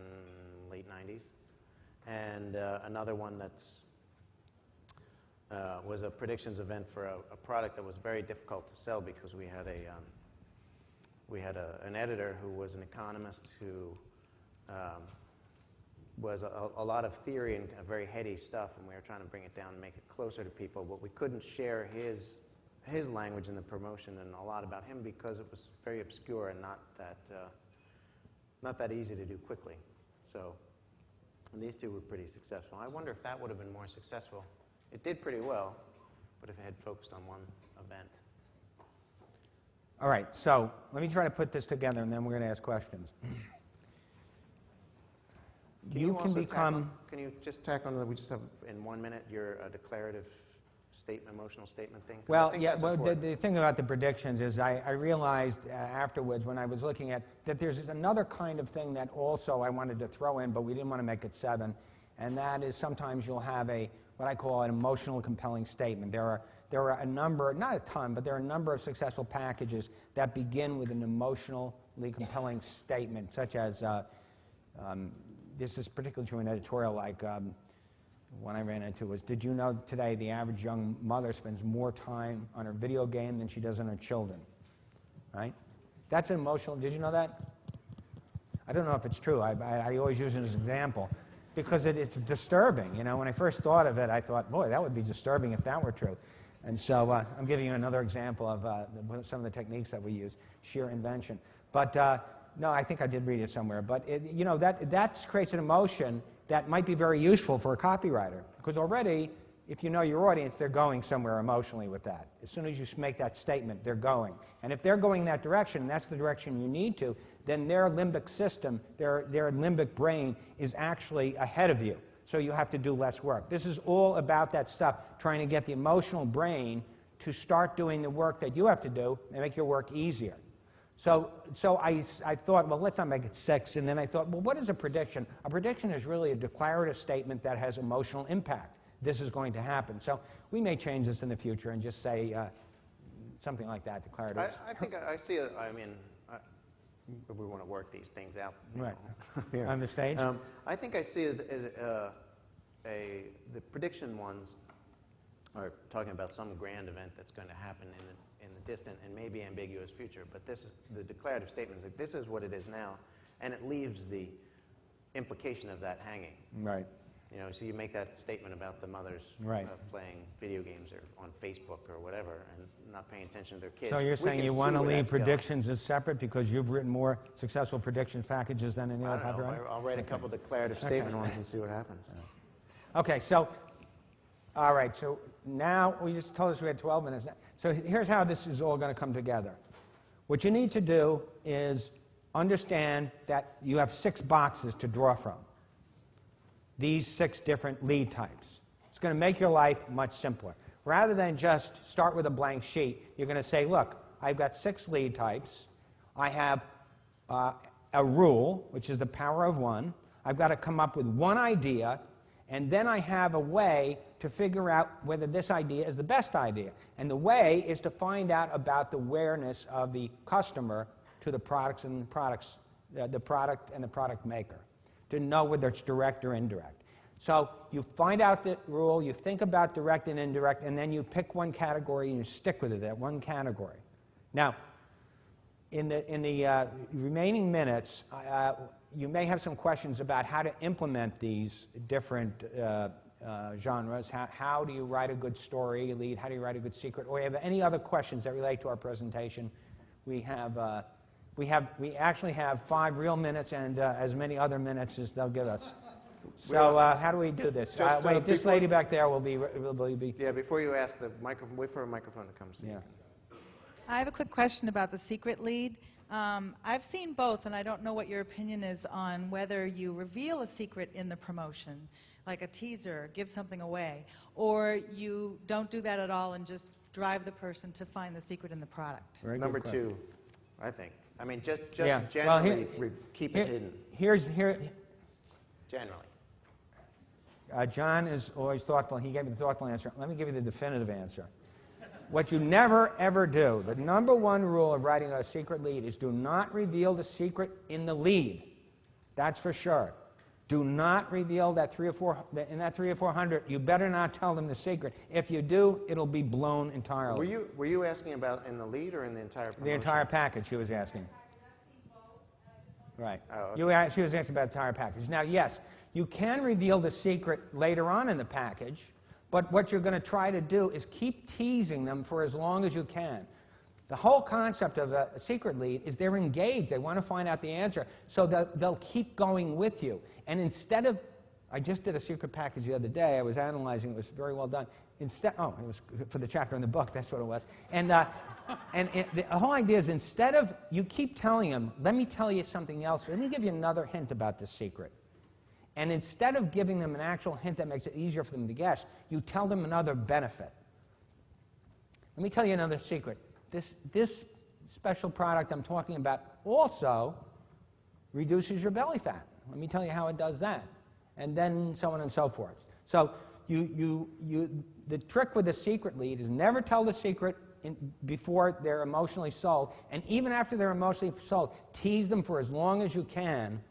late 90s. And another one was a predictions event for a product that was very difficult to sell because we had an editor who was an economist who was a lot of theory and very heady stuff, and we were trying to bring it down and make it closer to people, but we couldn't share his language in the promotion and a lot about him because it was very obscure and not that easy to do quickly. So, and these two were pretty successful. I wonder if that would have been more successful. It did pretty well, but if it had focused on one event. All right, so let me try to put this together, and then we're going to ask questions. Can you just tack on, we just have in 1 minute your declarative statement, emotional statement thing? Well, yeah, well, the thing about the predictions is I realized afterwards when I was looking at that there's another kind of thing that also I wanted to throw in, but we didn't want to make it 7, and that is sometimes you'll have what I call an emotional compelling statement. There are a number, not a ton, but there are a number of successful packages that begin with an emotionally compelling statement, such as this is particularly true in editorial, like one I ran into was, did you know today the average young mother spends more time on her video game than she does on her children? Right? That's an emotional, did you know that? I don't know if it's true. I always use it as an example because it's disturbing. You know, when I first thought of it, I thought, boy, that would be disturbing if that were true. And so I'm giving you another example of some of the techniques that we use, sheer invention. But no, I think I did read it somewhere. But you know, that creates an emotion that might be very useful for a copywriter. Because already, if you know your audience, they're going somewhere emotionally with that. As soon as you make that statement, they're going. And if they're going that direction, and that's the direction you need to, then their limbic system, their limbic brain is actually ahead of you. So you have to do less work. This is all about that stuff, trying to get the emotional brain to start doing the work that you have to do and make your work easier. So I thought, well, let's not make it 6. And then I thought, well, what is a prediction? A prediction is really a declarative statement that has emotional impact. This is going to happen. So we may change this in the future and just say something like that, declarative. I think I see it. I mean, we want to work these things out. Right. On the stage? I think I see it as the prediction ones are talking about some grand event that's going to happen in the distant and maybe ambiguous future. But this is the declarative statement is like, this is what it is now, and it leaves the implication of that hanging. Right. You know, so you make that statement about the mothers playing video games or on Facebook or whatever and not paying attention to their kids. So you're saying you want to leave predictions as separate because you've written more successful prediction packages than any other copywriter? I'll write a couple declarative statement ones and see what happens. Okay, so, all right, so now we just told us we had 12 minutes. So here's how this is all going to come together. What you need to do is understand that you have 6 boxes to draw from. These 6 different lead types. It's going to make your life much simpler. Rather than just start with a blank sheet, you're going to say, look, I've got 6 lead types. I have a rule, which is the power of one. I've got to come up with one idea, and then I have a way to figure out whether this idea is the best idea. And the way is to find out about the awareness of the customer to the products and the product and the product maker, to know whether it's direct or indirect. So you find out the rule, you think about direct and indirect, and then you pick one category and you stick with it, that one category. Now, in the remaining minutes, you may have some questions about how to implement these different genres. How do you write a good story lead? How do you write a good secret? Or you have any other questions that relate to our presentation? We actually have 5 real minutes and as many other minutes as they'll give us. So how do we do this? Wait, this lady back there will be. Yeah, before you ask the microphone, wait for a microphone to come. Yeah. I have a quick question about the secret lead. I've seen both, and I don't know what your opinion is on whether you reveal a secret in the promotion, like a teaser, give something away, or you don't do that at all and just drive the person to find the secret in the product. Number 2, I think. I mean, just Yeah. generally keep it hidden. Generally. John is always thoughtful. He gave me the thoughtful answer. Let me give you the definitive answer. What you never, ever do, the number 1 rule of writing a secret lead is do not reveal the secret in the lead. That's for sure. Do not reveal that in that 300 or 400, you better not tell them the secret. If you do, it'll be blown entirely. Were you asking about in the lead or in the entire promotion? The entire package, she was asking. Right. Oh, okay. She was asking about the entire package. Now, yes, you can reveal the secret later on in the package, but what you're going to try to do is keep teasing them for as long as you can. The whole concept of a secret lead is they're engaged. They want to find out the answer, so they'll keep going with you. And instead of, I just did a secret package the other day. I was analyzing. It was very well done. It was for the chapter in the book. That's what it was. And the whole idea is instead of, you keep telling them, let me tell you something else. Let me give you another hint about this secret. And instead of giving them an actual hint that makes it easier for them to guess, you tell them another benefit. Let me tell you another secret. This special product I'm talking about also reduces your belly fat. Let me tell you how it does that. And then so on and so forth. So the trick with the secret lead is never tell the secret before they're emotionally sold. And even after they're emotionally sold, tease them for as long as you can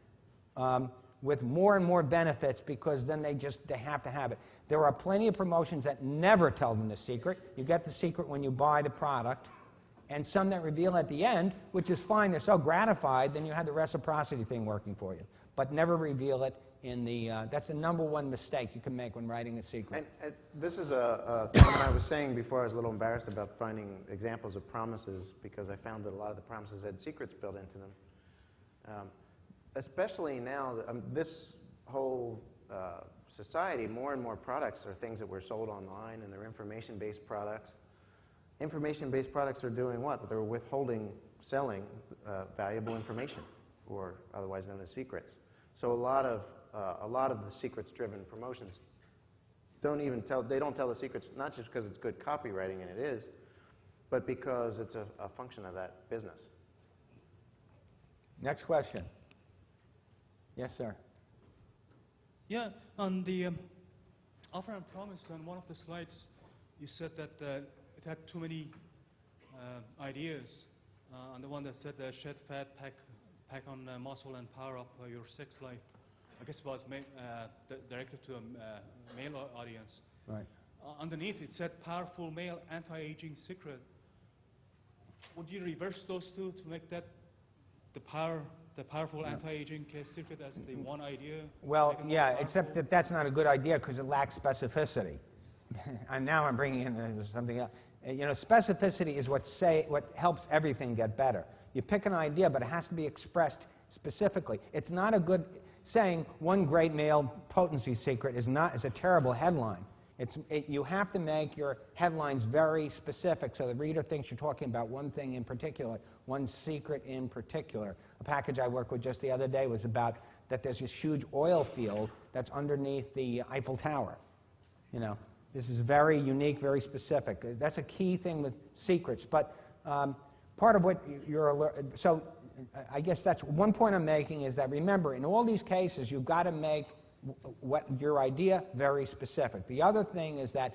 with more and more benefits, because then they have to have it. There are plenty of promotions that never tell them the secret. You get the secret when you buy the product. And some that reveal at the end, which is fine. They're so gratified, then you have the reciprocity thing working for you. But never reveal it in the, that's the number 1 mistake you can make when writing a secret. And this is a thing I was saying before. I was a little embarrassed about finding examples of promises, because I found that a lot of the promises had secrets built into them. Especially now, this whole society, more and more products are things that were sold online, and they're information-based products. Information-based products are doing what? They're withholding, selling valuable information, or otherwise known as secrets. So a lot of the secrets-driven promotions don't tell the secrets, not just because it's good copywriting, and it is, but because it's a function of that business. Next question. Yes, sir. Yeah, on the offer and promise, on one of the slides, you said that it had too many ideas. On the one that said shed fat, pack on muscle, and power up your sex life. I guess it was directed to a male audience. Right. Underneath it said powerful male anti-aging secret. Would you reverse those two to make that the powerful anti-aging secret as the one idea? Well, yeah, except that that's not a good idea because it lacks specificity. And now I'm bringing in something else. You know, specificity is what helps everything get better. You pick an idea, but it has to be expressed specifically. It's not a good saying one great male potency secret is a terrible headline. You have to make your headlines very specific so the reader thinks you're talking about one thing in particular, one secret in particular. A package I worked with just the other day was about that there's this huge oil field that's underneath the Eiffel Tower. You know, this is very unique, very specific. That's a key thing with secrets. But part of what I guess that's one point I'm making, is that, remember, in all these cases, you've got to make what your idea very specific. The other thing is that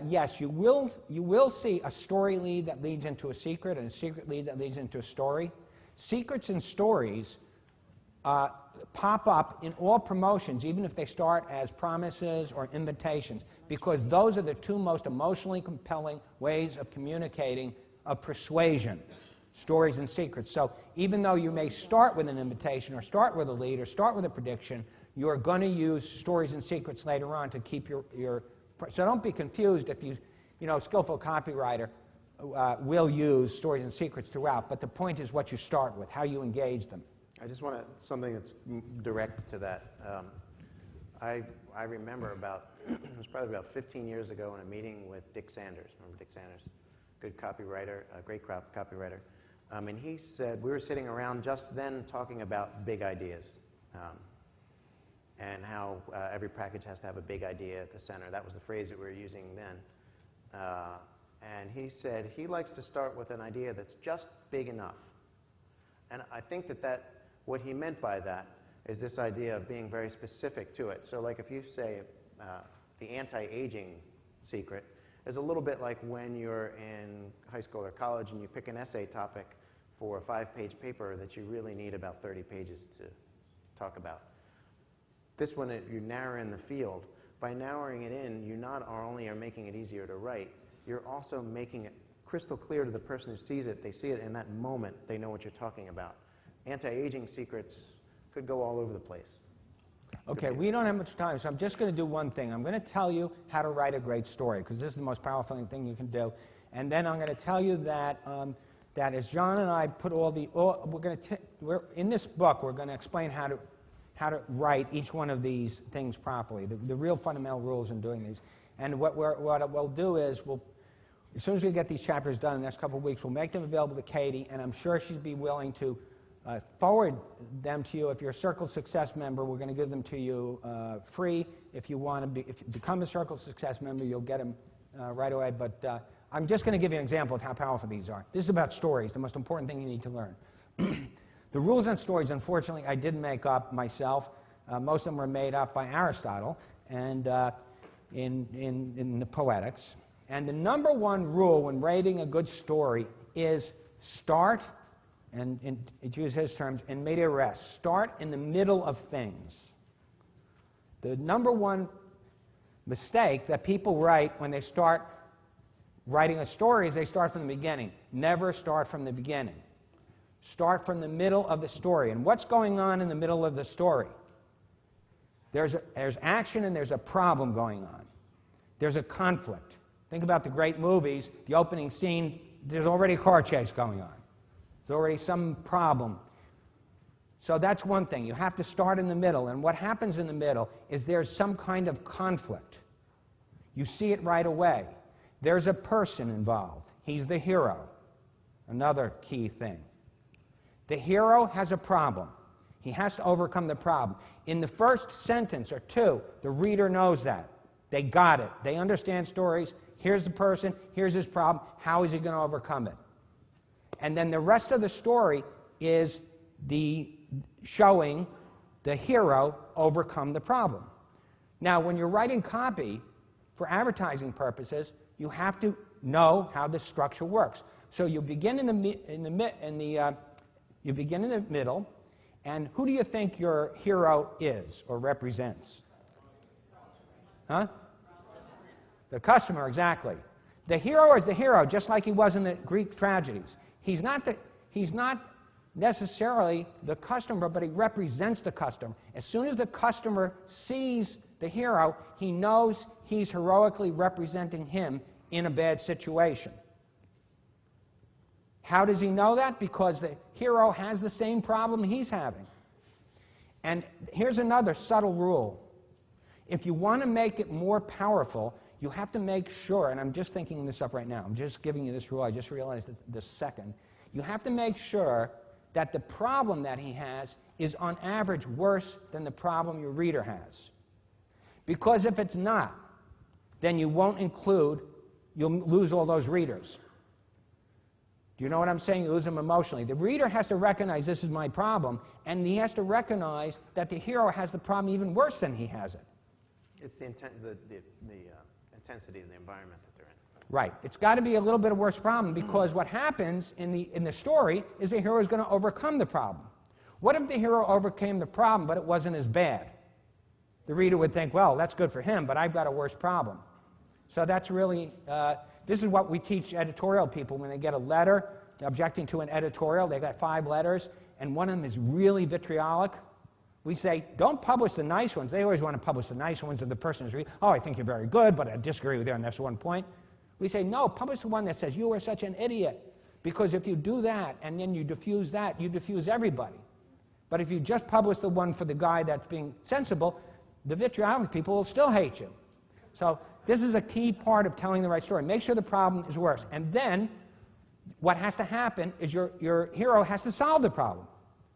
yes, you will see a story lead that leads into a secret and a secret lead that leads into a story. Secrets and stories pop up in all promotions, even if they start as promises or invitations, because those are the two most emotionally compelling ways of communicating, of persuasion, stories and secrets. So even though you may start with an invitation or start with a lead or start with a prediction, you're going to use stories and secrets later on to keep your so don't be confused if a skillful copywriter will use stories and secrets throughout, but the point is what you start with, how you engage them. I just want something that's direct to that. I remember it was probably about 15 years ago in a meeting with Dick Sanders. Remember Dick Sanders? Good copywriter, a great copywriter. And he said, we were sitting around just then talking about big ideas and how every package has to have a big idea at the center. That was the phrase that we were using then. And he said he likes to start with an idea that's just big enough. And I think that what he meant by that is this idea of being very specific to it. So like if you say the anti-aging secret is a little bit like when you're in high school or college and you pick an essay topic for a 5-page paper that you really need about 30 pages to talk about. This one, you narrow in the field. By narrowing it in, you not only are making it easier to write, you're also making it crystal clear to the person who sees it. They see it in that moment. They know what you're talking about. Anti-aging secrets could go all over the place. Okay, we don't have much time, so I'm just going to do one thing. I'm going to tell you how to write a great story, because this is the most powerful thing you can do. And then I'm going to tell you that that as John and I put in this book, we're going to explain how to write each one of these things properly, the real fundamental rules in doing these. And what we'll do is, as soon as we get these chapters done in the next couple of weeks, we'll make them available to Katie, and I'm sure she'd be willing to forward them to you. If you're a Circle Success member, we're going to give them to you free. If you become a Circle Success member, you'll get them right away. But I'm just going to give you an example of how powerful these are. This is about stories, the most important thing you need to learn. The rules on stories, unfortunately, I didn't make up myself. Most of them were made up by Aristotle and in the Poetics. And the number one rule when writing a good story is start, and to use his terms, in media res. Start in the middle of things. The number one mistake that people write when they start writing a story is they start from the beginning. Never start from the beginning. Start from the middle of the story. And what's going on in the middle of the story? There's action and there's a problem going on. There's a conflict. Think about the great movies, the opening scene, there's already a car chase going on. There's already some problem. So that's one thing. You have to start in the middle. And what happens in the middle is there's some kind of conflict. You see it right away. There's a person involved. He's the hero. Another key thing. The hero has a problem. He has to overcome the problem. In the first sentence or two, the reader knows that. They got it. They understand stories. Here's the person. Here's his problem. How is he going to overcome it? And then the rest of the story is showing the hero overcome the problem. Now, when you're writing copy for advertising purposes, you have to know how the structure works. So you begin in the middle, and who do you think your hero is or represents? Huh? The customer, exactly. The hero is the hero, just like he was in the Greek tragedies. He's not necessarily the customer, but he represents the customer. As soon as the customer sees the hero, he knows he's heroically representing him in a bad situation. How does he know that? Because the hero has the same problem he's having. And here's another subtle rule. If you want to make it more powerful, you have to make sure, and I'm just thinking this up right now, I'm just giving you this rule, I just realized it this second. You have to make sure that the problem that he has is on average worse than the problem your reader has. Because if it's not, then you won't include, you'll lose all those readers. Do you know what I'm saying? You lose them emotionally. The reader has to recognize this is my problem, and he has to recognize that the hero has the problem even worse than he has it. It's the intensity of the environment that they're in. Right. It's got to be a little bit of worse problem, because what happens in the story is the hero is going to overcome the problem. What if the hero overcame the problem, but it wasn't as bad? The reader would think, well, that's good for him, but I've got a worse problem. So that's really, this is what we teach editorial people when they get a letter objecting to an editorial. They've got 5 letters, and one of them is really vitriolic. We say, don't publish the nice ones. They always want to publish the nice ones, and the person is reading, oh, I think you're very good, but I disagree with you on this one point. We say, no, publish the one that says, you are such an idiot. Because if you do that, and then you diffuse that, you diffuse everybody. But if you just publish the one for the guy that's being sensible, the vitriolic people will still hate you. So this is a key part of telling the right story. Make sure the problem is worse. And then what has to happen is your hero has to solve the problem.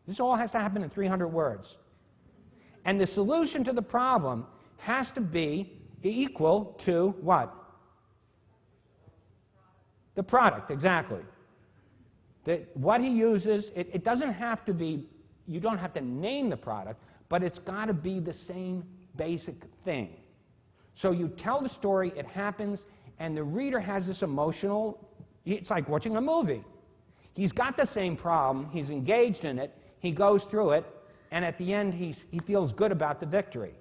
This all has to happen in 300 words. And the solution to the problem has to be equal to what? The product, exactly. What he uses, it doesn't have to be, you don't have to name the product, but it's got to be the same basic thing. So you tell the story, it happens, and the reader has this emotional, it's like watching a movie. He's got the same problem, he's engaged in it, he goes through it, and at the end he feels good about the victory.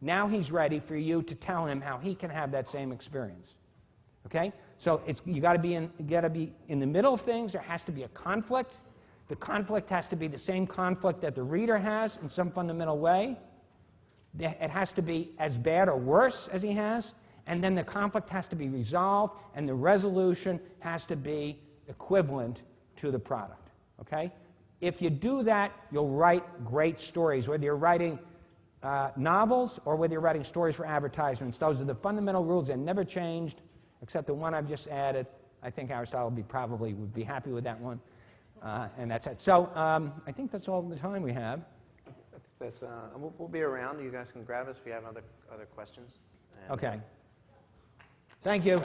Now he's ready for you to tell him how he can have that same experience. Okay? So you got to be in the middle of things. There has to be a conflict. The conflict has to be the same conflict that the reader has in some fundamental way. It has to be as bad or worse as he has, and then the conflict has to be resolved, and the resolution has to be equivalent to the product. Okay? If you do that, you'll write great stories, whether you're writing novels or whether you're writing stories for advertisements. Those are the fundamental rules that never changed, except the one I've just added. I think Aristotle would be happy with that one, and that's it. So I think that's all the time we have. We'll be around. You guys can grab us if you have other questions. And okay. Thank you.